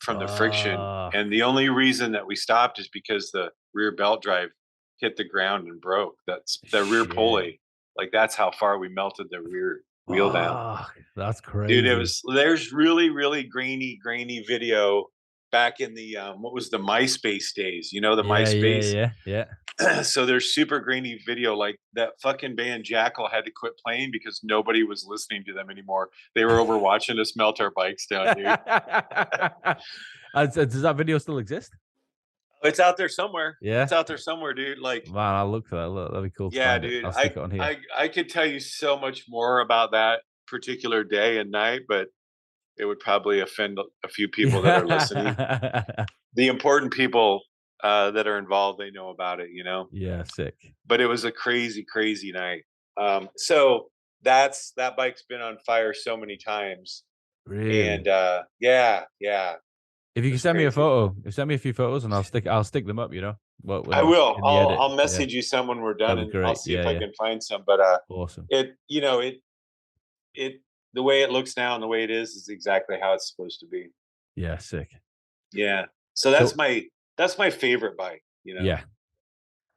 from the friction. Fuck. And the only reason that we stopped is because the rear belt drive hit the ground and broke. That's the rear Shit. pulley. Like that's how far we melted the rear wheel down. Fuck. That's Dude, crazy. there's really, really grainy video back in the what was the MySpace days, the Yeah. Yeah. MySpace. Yeah. Yeah. So there's super grainy video. Like that fucking band Jackal had to quit playing because nobody was listening to them anymore. They were over watching us melt our bikes down, dude. Does that video still exist? It's out there somewhere. Yeah. It's out there somewhere, dude. Like, Man, I'll look for that. Look, that'd be cool to yeah, find it. dude. I'll stick it on here. I could tell you so much more about that particular day and night, but it would probably offend a few people that are listening. The important people that are involved, they know about it, Yeah, sick. But it was a crazy, crazy night. So that bike's been on fire so many times. Really? And yeah. If you can It's send me a crazy. photo, send me a few photos and I'll stick them up, I will. in the edit. I'll message you some when we're done, That'd be and I'll great. see Yeah, if I yeah. can find some. But Awesome. it the way it looks now and the way it is exactly how it's supposed to be. Yeah, sick. Yeah. So that's my favorite bike. Yeah.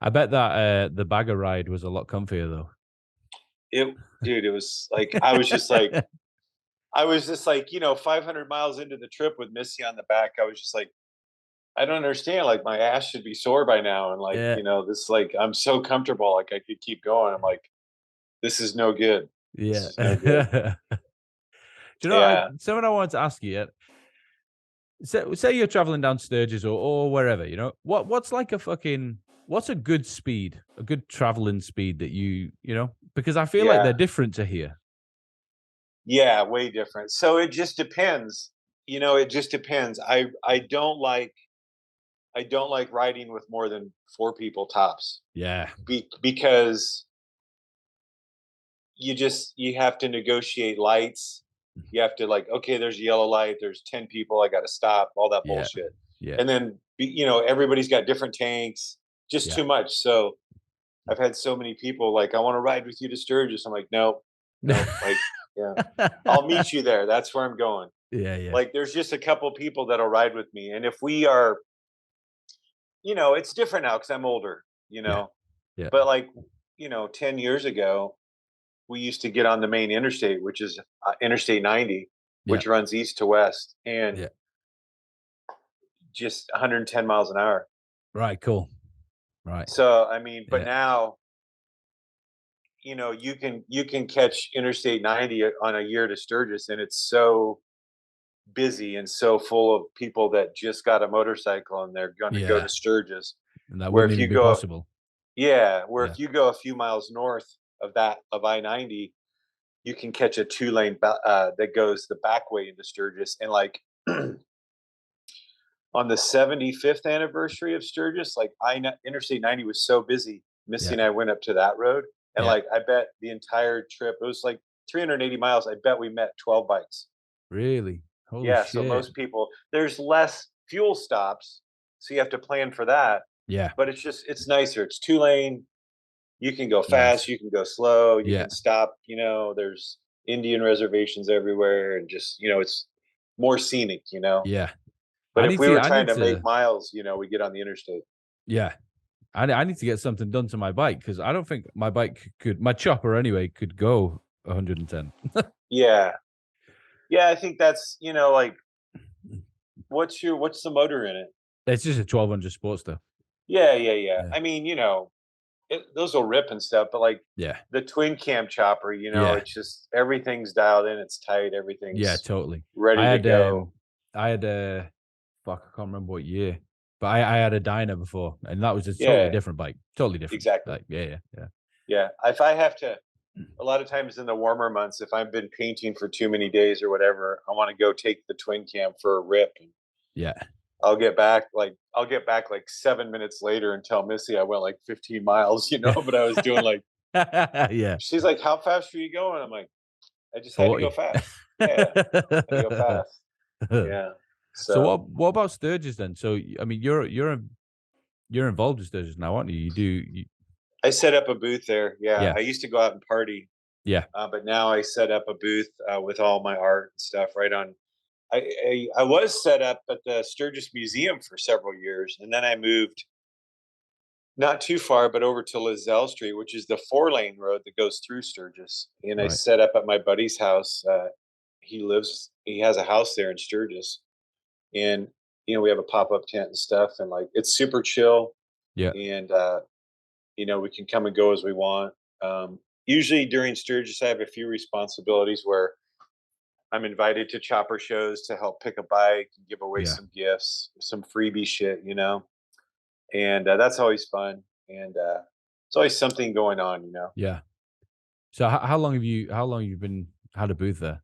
I bet that the bagger ride was a lot comfier though. Dude, it was like I was just like 500 miles into the trip with Missy on the back. I was just like, I don't understand. Like my ass should be sore by now, and like Yeah. this like I'm so comfortable. Like I could keep going. I'm like, this is no good. Yeah. This is no good. Do you know Yeah. something I wanted to ask you? say you're traveling down Sturgis or wherever, you know, what's like what's a good speed, a good traveling speed that you know, because I feel like Yeah. they're different to here. Yeah, way different. So it just depends. It just depends. I don't like riding with more than 4 people tops Yeah. because you have to negotiate lights. You have to, like, okay, there's a yellow light, there's 10 people, I got to stop, all that Yeah. bullshit. Yeah. And then everybody's got different tanks, just Yeah. too much. So I've had so many people like, I want to ride with you to Sturgis. I'm like, no, like, yeah, I'll meet you there. That's where I'm going. Yeah. Yeah. Like, there's just a couple people that'll ride with me. And if we are, it's different now because I'm older, Yeah. Yeah. but like, 10 years ago, we used to get on the main interstate, which is Interstate 90, Yeah. which runs east to west, and Yeah. just 110 miles an hour. Right. Cool. Right. So, I mean, but Yeah. now, you can catch Interstate 90 on a year to Sturgis, and it's so busy and so full of people that just got a motorcycle and they're going to go Yeah. to Sturgis. And that Where wouldn't if you even be go, possible. yeah, where Yeah. if you go a few miles north of I-90, you can catch a 2-lane that goes the back way into Sturgis. And like on the 75th anniversary of Sturgis, like Interstate 90 was so busy. Missy Yeah. and I went up to that road, and Yeah. like I bet the entire trip, it was like 380 miles. I bet we met 12 bikes. Really? Holy Yeah, so shit. most people, there's less fuel stops, so you have to plan for that. Yeah. But it's nicer. It's 2-lane. You can go Nice. fast, you can go slow, you Yeah. can stop. There's Indian reservations everywhere, and just it's more scenic. Yeah. But I if need we to were I trying need to make to miles, we get on the interstate. yeah. I need to get something done to my bike because I don't think my bike my chopper anyway could go 110. Yeah, yeah. I think that's like, what's the motor in it? It's just a 1200 Sportster. Yeah, yeah, yeah. Yeah. I mean, those will rip and stuff, but like Yeah. the twin cam chopper, Yeah. it's just everything's dialed in, it's tight, Yeah, everything's totally. ready to go. I had a fuck, I can't remember what year, but I had a Dyna before, and that was a totally Yeah, different bike. Totally different. exactly. Like, yeah. Yeah. If I have to, a lot of times in the warmer months, if I've been painting for too many days or whatever, I want to go take the twin cam for a rip. And Yeah. I'll get back like 7 minutes later and tell Missy I went like 15 miles, but I was doing like, Yeah. she's like, how fast are you going? I'm like, I just had to go 40. fast. Yeah. Had to go fast. Yeah. So So what about Sturgis then? So I mean, you're involved with Sturgis now, aren't you? I set up a booth there. Yeah. Yeah. I used to go out and party, Yeah. but now I set up a booth with all my art and stuff right on. I was set up at the Sturgis Museum for several years, and then I moved not too far, but over to Lizelle Street, which is the 4-lane road that goes through Sturgis. And I Right. set up at my buddy's house. He has a house there in Sturgis, and we have a pop-up tent and stuff, and like it's super chill, Yeah. and we can come and go as we want. Usually during Sturgis, I have a few responsibilities where I'm invited to chopper shows to help pick a bike and give away Yeah. some gifts, some freebie shit, and that's always fun. And it's always something going on. Yeah. So how long have you been had a booth there?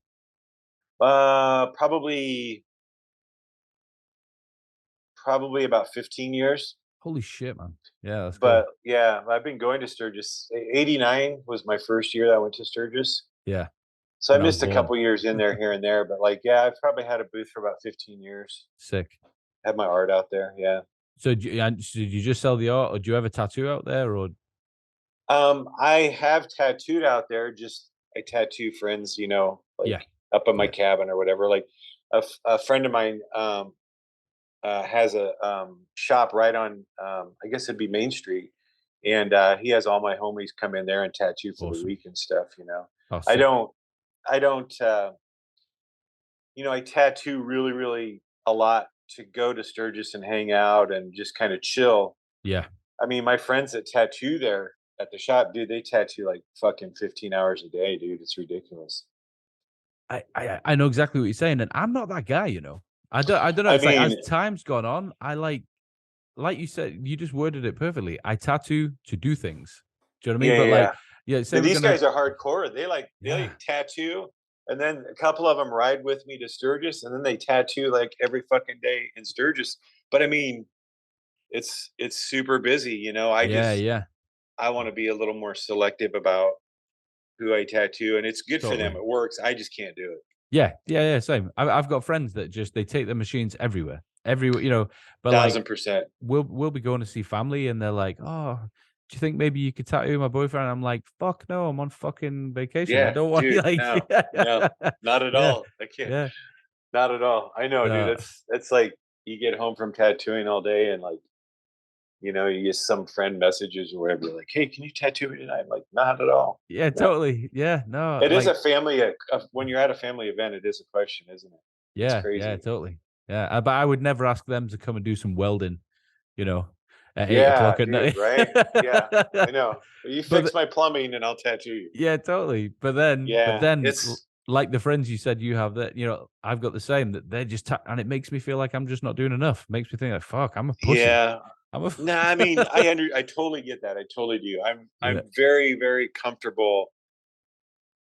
Probably about 15 years. Holy shit, man. Yeah, that's cool. But yeah, I've been going to Sturgis. 89 was my first year that I went to Sturgis. Yeah. So I When I was missed a born. couple years in there, here and there, but like, yeah, I've probably had a booth for about 15 years. Sick. Had my art out there, yeah. So did you just sell the art, or do you have a tattoo out there, or I have tattooed out there. Just I tattoo friends, like yeah, up in my yeah, cabin or whatever. Like a friend of mine has a shop right on, I guess it'd be Main Street, and he has all my homies come in there and tattoo for the awesome. week and stuff. Oh, I sick. don't, I don't, I tattoo really, really a lot to go to Sturgis and hang out and just kind of chill. Yeah. I mean, my friends that tattoo there at the shop, dude, they tattoo like fucking 15 hours a day, dude. It's ridiculous. I know exactly what you're saying, and I'm not that guy, I don't know. I It's like as mean, time's gone on, I like you said, you just worded it perfectly. I tattoo to do things. Do you know what I mean? yeah, But yeah, like, yeah. yeah, say But we're these gonna, guys are hardcore. They yeah, like tattoo, and then a couple of them ride with me to Sturgis, and then they tattoo like every fucking day in Sturgis. But I mean, it's super busy, you know. yeah, yeah, I want to be a little more selective about who I tattoo, and it's good for them. totally. It works. I just can't do it. Yeah, yeah, yeah. Same. I've got friends that just they take their machines everywhere, everywhere. You know, but like 1000%. we'll be going to see family, and they're like, "Oh, do you think maybe you could tattoo my boyfriend?" And I'm like, "Fuck no, I'm on fucking vacation. I Yeah, don't want you dude. like, No, no, not at yeah, all. I can't. yeah, Not at all. I know, dude. uh, It's like you get home from tattooing all day, and like you get some friend messages or whatever, like, "Hey, can you tattoo me tonight?" I'm like, "Not at all." yeah, No. totally, yeah, no, It is like, a family. When you're at a family event, it is a question, isn't it? It's yeah, yeah, crazy. totally, yeah. But I would never ask them to come and do some welding, you know, at 8 o'clock Yeah, at dude. night. Right? Yeah, I know. You But fix my plumbing, and I'll tattoo you. yeah, totally. But Yeah, then, it's like the friends you said you have that, I've got the same that they're just, and it makes me feel like I'm just not doing enough. Makes me think like, fuck, I'm a pussy. yeah. I'm a, No, I mean, I totally get that. I totally do. yeah, I'm very, very comfortable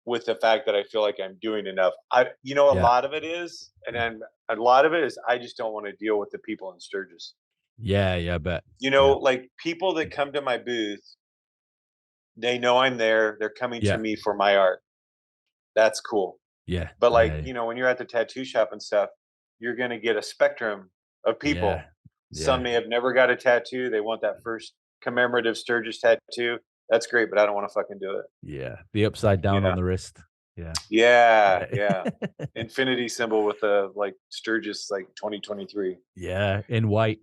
with the fact that I feel like I'm doing enough. A yeah, lot of it is, and then a lot of it is I just don't want to deal with the people in Sturgis. yeah, yeah, I bet. Yeah, Like people that come to my booth, they know I'm there. They're coming to yeah, me for my art. That's cool. yeah, But like, yeah, when you're at the tattoo shop and stuff, you're going to get a spectrum of yeah, people. Some yeah, may have never got a tattoo. They want that first commemorative Sturgis tattoo. That's great, but I don't want to fucking do it. yeah. The upside You down on know? the wrist. Yeah, Yeah, yeah, yeah. Infinity symbol with the like Sturgis like 2023. yeah, in white.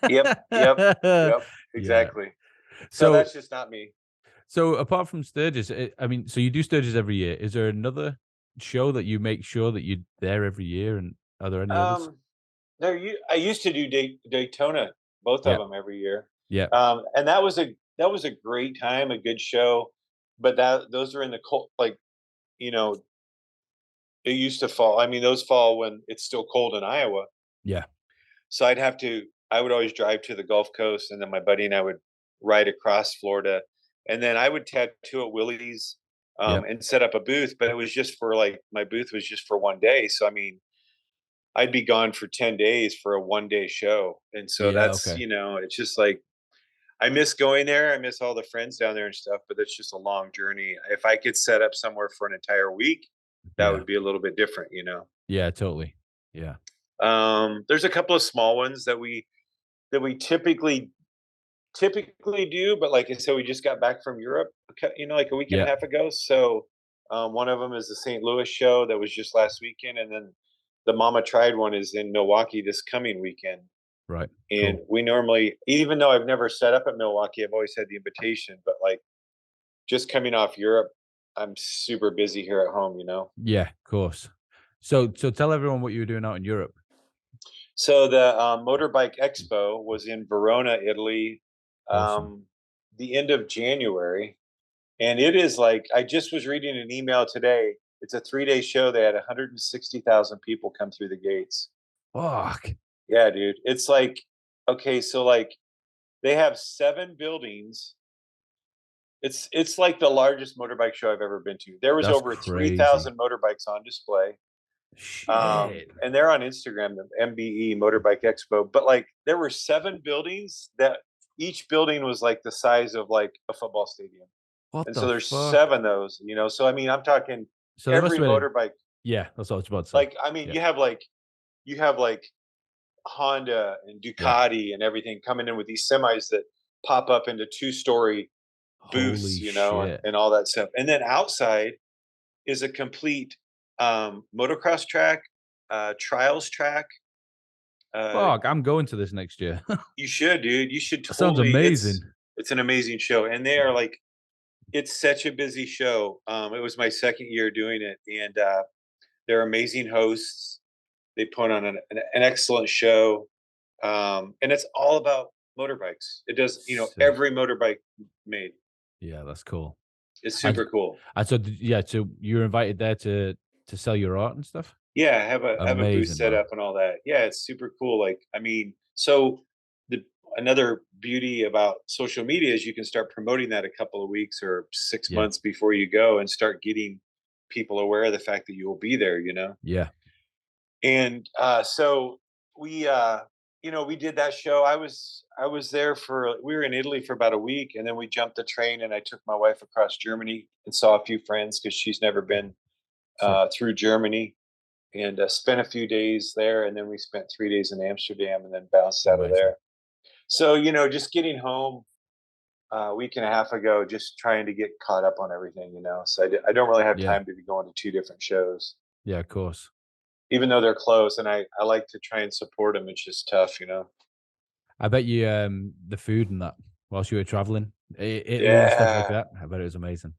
Yep, yep, yep. Yeah. Exactly. So So, that's just not me. so apart from Sturgis, I mean, so you do Sturgis every year. Is there another show that you make sure that you're there every year? And are there any others? Um, I used to do Daytona, both of Yeah, them every year, yeah, and that was a great time, a good show. But those are in the cold, like you know, it used to fall. I mean, those fall when it's still cold in Iowa. yeah, So I would always drive to the Gulf Coast, and then my buddy and I would ride across Florida, and then I would tattoo at Willie's, yeah, and set up a booth. But it was just for like my booth was just for one day. So I mean, I'd be gone for 10 days for a 1 day show, and so yeah. that's Okay. it's just like I miss going there. I miss all the friends down there and stuff. But it's just a long journey. If I could set up somewhere for an entire week, that Yeah, would be a little bit different. yeah, totally. Yeah, There's a couple of small ones that we typically do, but like I said, we just got back from Europe, like a week and a yeah, half ago. So one of them is the St. Louis show that was just last weekend, and then the Mama Tried one is in Milwaukee this coming weekend. right. And Cool. we normally, even though I've never set up at Milwaukee, I've always had the invitation. But like just coming off Europe, I'm super busy here at home. Yeah, of course. So tell everyone what you were doing out in Europe. So the Motorbike Expo was in Verona, Italy, Awesome. um, the end of January. And it is like I just was reading an email today. It's a 3-day show. They had 160,000 people come through the gates. Fuck. Yeah, dude. It's like okay, so like they have 7 buildings. It's like the largest motorbike show I've ever been to. There was That's over crazy. 3,000 motorbikes on display. Shit. And they're on Instagram, the MBE Motorbike Expo. But like there were 7 buildings that each building was like the size of like a football stadium. What And so the there's fuck? 7 of those. So I mean, I'm talking So there must every have been a, motorbike. yeah, that's what I was about to say. Like I mean, Yeah, you have like Honda and yeah. Ducati and everything coming in with these semis that pop up into 2-story booths, Holy shit. and all that stuff. And then outside is a complete motocross track, trials track. Uh, Fuck, I'm going to this next year. you should, dude. You should That sounds totally. amazing. It's an amazing show, and they are like it's such a busy show. It was my second year doing it, and they're amazing hosts. They put on an excellent show, and it's all about motorbikes. It does, Sick. every motorbike made. Yeah, that's cool. It's And super cool. and so yeah, so you were invited there to sell your art and stuff? Yeah, have a booth Amazing, set man. up and all that. Yeah, it's super cool. Like, I mean, so the another beauty about social media is you can start promoting that a couple of weeks or 6 Yeah, months before you go and start getting people aware of the fact that you will be there, yeah, And so we we did that show. I was there for we were in Italy for about a week, and then we jumped the train and I took my wife across Germany and saw a few friends because she's never been sick. through Germany, and spent a few days there, and then we spent 3 days in Amsterdam and then bounced out of Amazing. there. So just getting home a week and a half ago, just trying to get caught up on everything. So I don't really have Yeah, time to be going to two different shows, yeah, of course. even though they're close, and I like to try and support them. It's just tough. I bet you the food and that whilst you were traveling, Italy and stuff like Yeah, that. I bet it was amazing.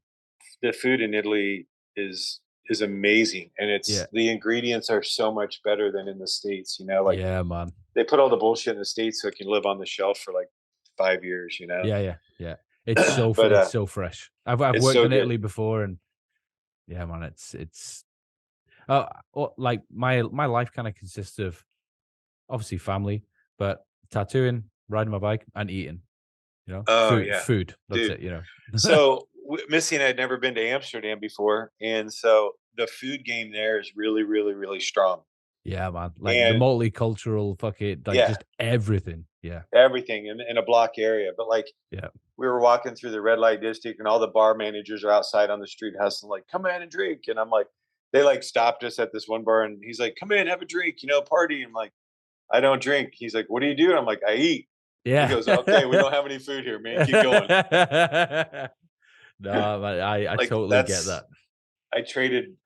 the food in Italy is amazing, and Yeah, the ingredients are so much better than in the States. Like yeah, man. they put all the bullshit in the States so it can live on the shelf for like 5 years. Yeah, yeah, yeah. It's so But it's so fresh. I've it's worked so in good. Italy before, and yeah, man, it's like my life kind of consists of obviously family, but tattooing, riding my bike, and eating. Oh Food, yeah, food. That's dude. it. So Missy and I had never been to Amsterdam before, and so the food game there is really, really, really strong. Yeah, man. Like the And multicultural, fuck it, like yeah, just everything. Yeah, everything in a block area. But like yeah, we were walking through the red light district, and all the bar managers are outside on the street hustling, like, "Come in and drink." And I'm like, they like stopped us at this one bar, and he's like, "Come in, have a drink, party." I'm like, "I don't drink." He's like, "What do you do?" I'm like, "I eat." He yeah. goes, "Okay, we don't have any food here, man. Keep going." No, man, I Like totally get that. I traded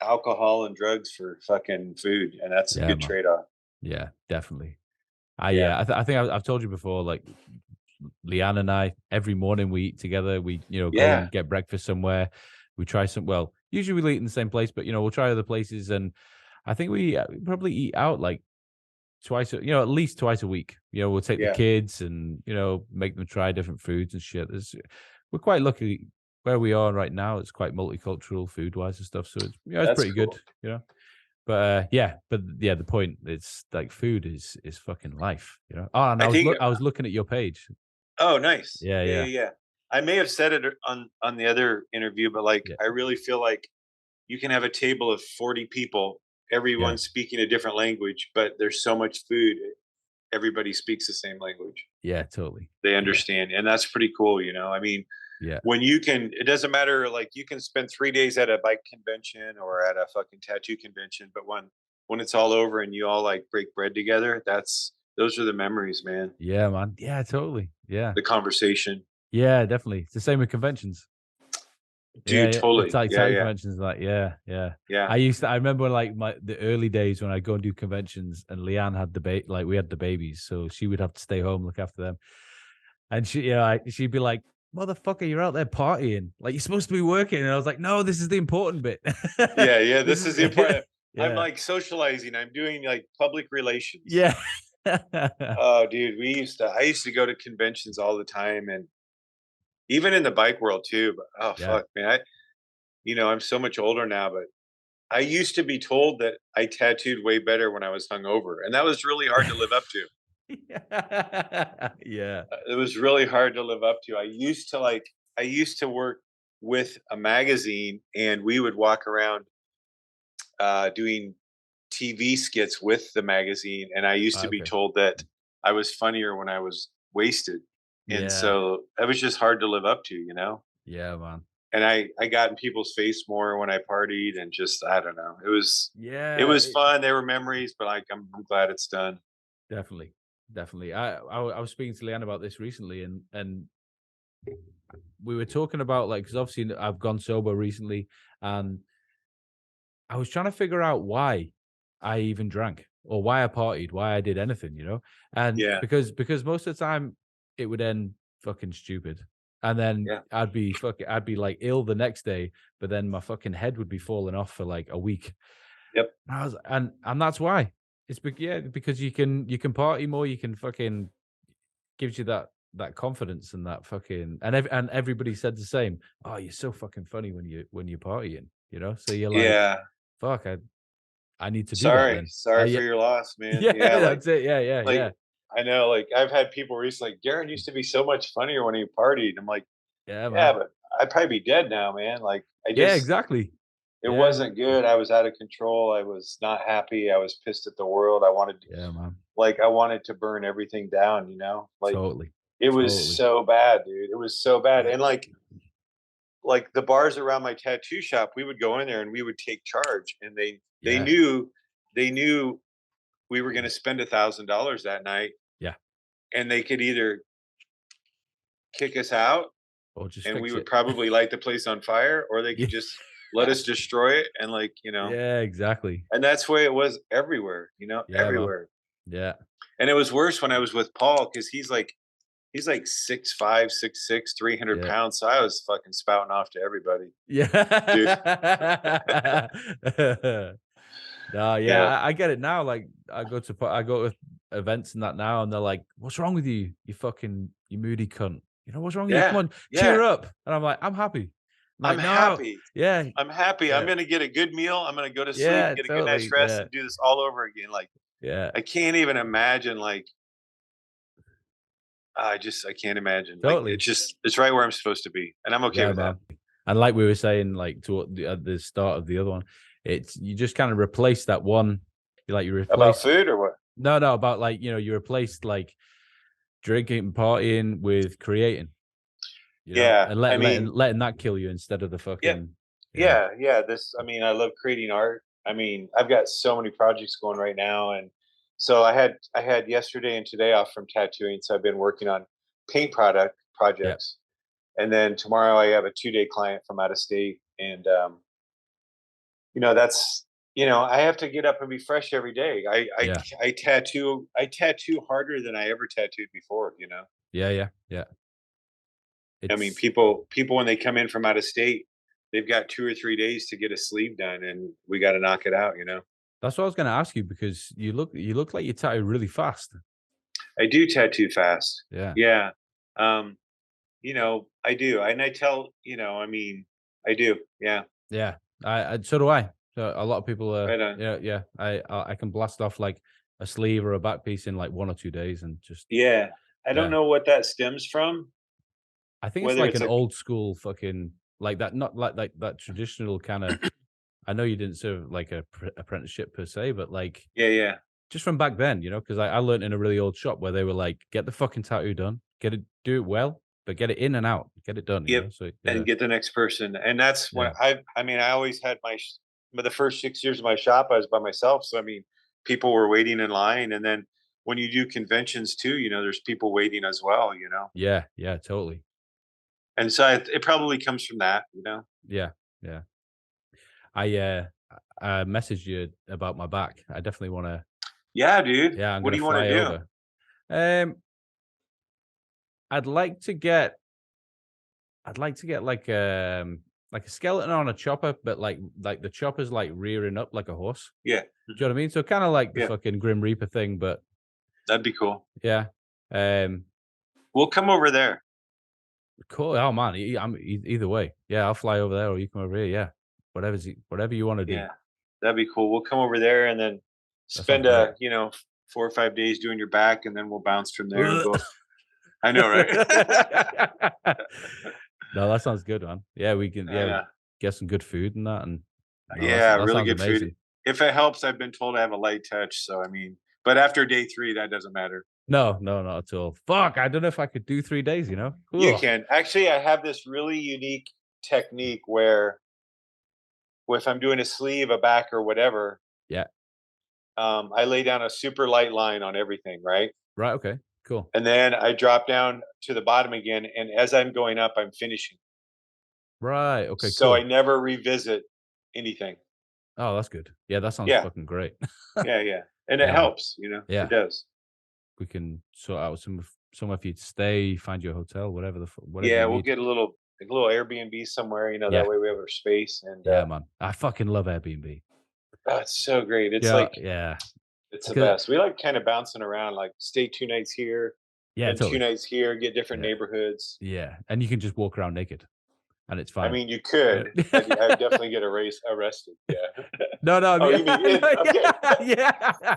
alcohol and drugs for fucking food, and that's a Yeah, good man. trade off. Yeah, definitely. I Yeah. yeah, I think I've told you before. Like Leanne and I, every morning we eat together. We go Yeah. and get breakfast somewhere. We try some. Well, usually we eat in the same place, but we'll try other places. And I think we probably eat out like twice, at least twice a week. We'll take the Yeah. kids and make them try different foods and shit. We're quite lucky where we are right now. It's quite multicultural food wise and stuff. So it's That's pretty good. cool. But the point it's like food is fucking life. Oh, and I think I was looking at your page. Oh, nice. Yeah, Yeah, yeah, yeah, yeah. I may have said it on the other interview, but like yeah, I really feel like you can have a table of 40 people, yeah, everyone speaking a different language, but there's so much food, everybody speaks the same language. yeah, totally. They Yeah, understand, and that's pretty cool. I mean, yeah, when you can, it doesn't matter, like you can spend 3 days at a bike convention or at a fucking tattoo convention, but when it's all over and you all like break bread together, those are the memories, man. yeah, man. Yeah, totally. Yeah, The conversation. yeah, definitely. It's the same with conventions. Yeah, Dude, yeah. It's totally. like Yeah, tattoo yeah. conventions, like yeah. Yeah. I remember like the early days when I go and do conventions, and Leanne had like we had the babies, so she would have to stay home look after them, and she'd be like, "Motherfucker, you're out there partying, like you're supposed to be working," and I was like, "No, this is the important bit. Yeah, yeah, This this is is the important. I'm yeah, like socializing. I'm doing like public relations. yeah, Oh, dude, I used to go to conventions all the time, and even in the bike world too. But oh yeah." fuck, man, I'm so much older now, but I used to be told that I tattooed way better when I was hungover, and that was really hard to live up to. Yeah. It was really hard to live up to. I used to work with a magazine, and we would walk around doing TV skits with the magazine, and I used to be Okay. told that I was funnier when I was wasted, and Yeah. so that was just hard to live up to. Yeah, man. And I got in people's face more when I partied, and just I don't know. It Yeah, was fun. There were memories, but like I'm glad it's done. definitely. Definitely. I was speaking to Leanne about this recently, and we were talking about like because obviously I've gone sober recently, and I was trying to figure out why I even drank or why I partied, why I did anything. And Yeah, because most of the time it would end fucking stupid. And then yeah, I'd be like ill the next day, but then my fucking head would be falling off for like a week. yep, And that's why. Because you can party more, you can fucking gives you that confidence and that fucking and everybody said the same. Oh, you're so fucking funny when you're partying. So you're like, yeah. fuck, I need to do that then. Sorry Yeah, for your loss, man. yeah, Yeah, like that's it. Yeah, yeah, like yeah, I know, like I've had people recently like Darren used to be so much funnier when he partied. I'm like, yeah, yeah, man. but I'd probably be dead now, man. Like Yeah, exactly. it Yeah, wasn't good. I was out of control. I was not happy. I was pissed at the world. yeah, man. I wanted to burn everything down, you know? Like Totally, it was totally. so bad, dude. It was so bad. Yeah, And like the bars around my tattoo shop, we would go in there and we would take charge and they yeah, knew they knew we were gonna spend $1,000 that night yeah. and they could either kick us out Or just and we fix would it. probably light the place on fire or they Yeah, could just let us destroy it and yeah, exactly. and that's the way it was everywhere, Yeah, man. everywhere. Yeah, And it was worse when I was with Paul because he's like 6'5", 6'6", 300 yeah. pounds. So I was fucking spouting off to everybody. Dude. Yeah. No, yeah, Yeah. I get it now. Like I go to events and that now, and they're like, "What's wrong with you? You moody cunt. You know what's wrong with you? Come Yeah. on, cheer Yeah. up." And I'm like, "I'm happy." I'm I'm like, "No, happy. yeah, I'm happy. I'm yeah, gonna get a good meal. I'm gonna go to sleep, yeah, get a good night's totally, rest, yeah, and do this all over again. Like yeah, I can't even imagine. I can't imagine. Like totally, it's right where I'm supposed to be, and I'm okay yeah, with that. man." And like we were saying, like at the start of the other one, it's you just kind of replace that one. You About replace food or what? no about like you replaced like drinking and partying with creating. Yeah. And I mean, letting that kill you instead of the yeah, fucking yeah, yeah. I mean, I love creating art. I mean, I've got so many projects going right now, and so I had yesterday and today off from tattooing, so I've been working on paint product yeah, projects, and then tomorrow I have a 2-day client from out of state, and that's I have to get up and be fresh every day. yeah, I tattoo harder than I ever tattooed before. yeah, yeah, yeah. I mean, It's people when they come in from out of state, they've got 2 or 3 days to get a sleeve done, and we got to knock it out. that's what I was gonna ask you because you look like you tattoo really fast. I do tattoo fast. Yeah, Yeah. Um, I do. And I tell, I mean, I do. Yeah. yeah. I so do I. So a lot of people Right on. yeah, yeah. I can blast off like a sleeve or a back piece in like 1 or 2 days and just Yeah. I don't yeah. know what that stems from, I think it's whether like it's an a old school fucking like that, not like that traditional kind of. I know you didn't serve like a apprenticeship per se, but like yeah, yeah. just from back then, because I learned in a really old shop where they were like, get the fucking tattoo done, do it well, but get it in and out, get it done, Yep. So yeah, And get the next person. And that's when yeah, I mean, I always had but the first 6 years of my shop, I was by myself. So, I mean, people were waiting in line. And then when you do conventions too, there's people waiting as well. yeah, yeah, totally, And so it probably comes from that. yeah, yeah. I messaged you about my back. I definitely want to. Yeah, dude. Yeah, I'm What do gonna you want to fly do? over. Um, I'd like to get. I'd like to get like a skeleton on a chopper, but like the chopper's like rearing up like a horse. Yeah. Do you know what I mean? So kind of like the Yeah. fucking Grim Reaper thing, but That'd be cool. yeah. We'll come over there. Cool. Oh man, either way. Yeah, I'll fly over there, or you come over here. Yeah, whatever you want to do. Yeah. That'd be cool. We'll come over there and then That sounds spend great. 4 or 5 days doing your back and then we'll bounce from there and go. I know, right? No, that sounds good, man. Yeah, we can. Yeah, Yeah. get some good food and that, and no, Yeah, that really sounds good food. amazing. If it helps, I've been told I have a light touch, so I mean, but after day 3, that doesn't matter. No, no, not at all. Fuck, I don't know if I could do 3 days. You Ugh. can. Actually, I have this really unique technique where if I'm doing a sleeve, a back, or whatever, Yeah. I lay down a super light line on everything, right? Right. Okay. Cool. And then I drop down to the bottom again, and as I'm going up, I'm finishing. Right. Okay. So I Cool. never revisit anything. Oh, that's good. Yeah, that sounds Yeah, fucking great. yeah, yeah, and it Yeah, man. helps. It Yeah, does. we can sort out somewhere for you to stay, find you a hotel, whatever Yeah, you we'll need. get a little Airbnb somewhere. Yeah. That way we have our space, and Yeah, man. I fucking love Airbnb. oh, it's so great. It's Yeah, like yeah. it's the Because best. We like kind of bouncing around, like stay 2 nights here, yeah, then two totally. nights here, get different Yeah, neighborhoods. yeah. And you can just walk around naked. and it's I fine. mean, you could. I'd definitely get arrested. Yeah. No, I Oh, mean, you mean in? Okay. yeah.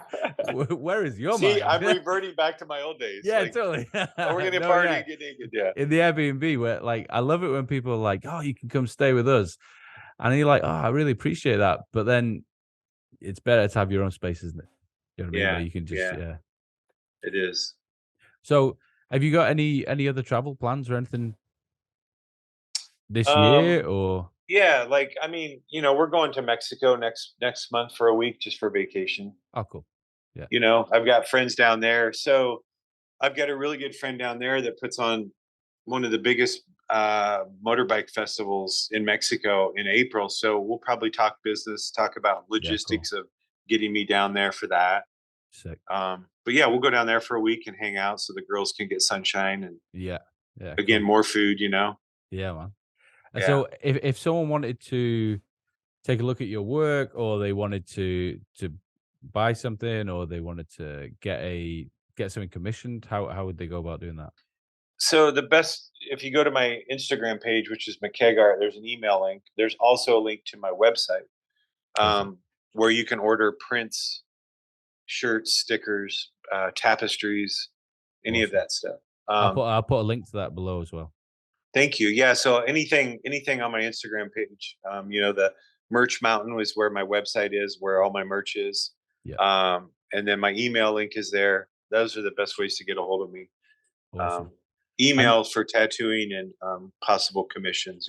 Where is your See, mind? I'm reverting back to my old days. Yeah, Like, totally. oh, we're gonna No, party yeah. and get naked. Yeah. In the Airbnb, where like I love it when people are like, "Oh, you can come stay with us," and you're like, "Oh, I really appreciate that," but then it's better to have your own space, isn't it? You know what I mean? Where Yeah. you can just Yeah. It is. So, have you got any other travel plans or anything this Um. year? Or Yeah. Like, I mean, we're going to Mexico next month for a week just for vacation. oh, cool. Yeah, I've got friends down there, so I've got a really good friend down there that puts on one of the biggest motorbike festivals in Mexico in April. So we'll probably talk business, talk about yeah, cool, logistics of getting me down there for that. sick. But yeah, we'll go down there for a week and hang out so the girls can get sunshine and Yeah, yeah, again cool. more food. Yeah, man. And Yeah. so, if someone wanted to take a look at your work, or they wanted to buy something, or they wanted to get something commissioned, how would they go about doing that? So the best, if you go to my Instagram page, which is Mckeagart, there's an email link. There's also a link to my website Awesome. where you can order prints, shirts, stickers, tapestries, any of Awesome. that stuff. I'll put a link to that below as well. Thank you. Yeah. So anything on my Instagram page, the merch mountain is where my website is, where all my merch is. Yeah. And then my email link is there. Those are the best ways to get a hold of me. Awesome. And Email for tattooing and possible commissions.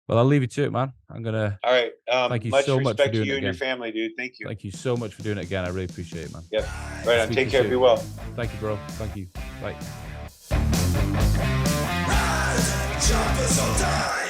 well, I'll leave you to it, man. I'm gonna All right. thank you Much so much for respect to doing you it and your again. family, dude. Thank you. Thank you so much for doing it again. I really appreciate it, man. Yep. Right on. Speak Take to you care. Be soon. well. Thank you, bro. Thank you. Bye. Rise, jumpers will die.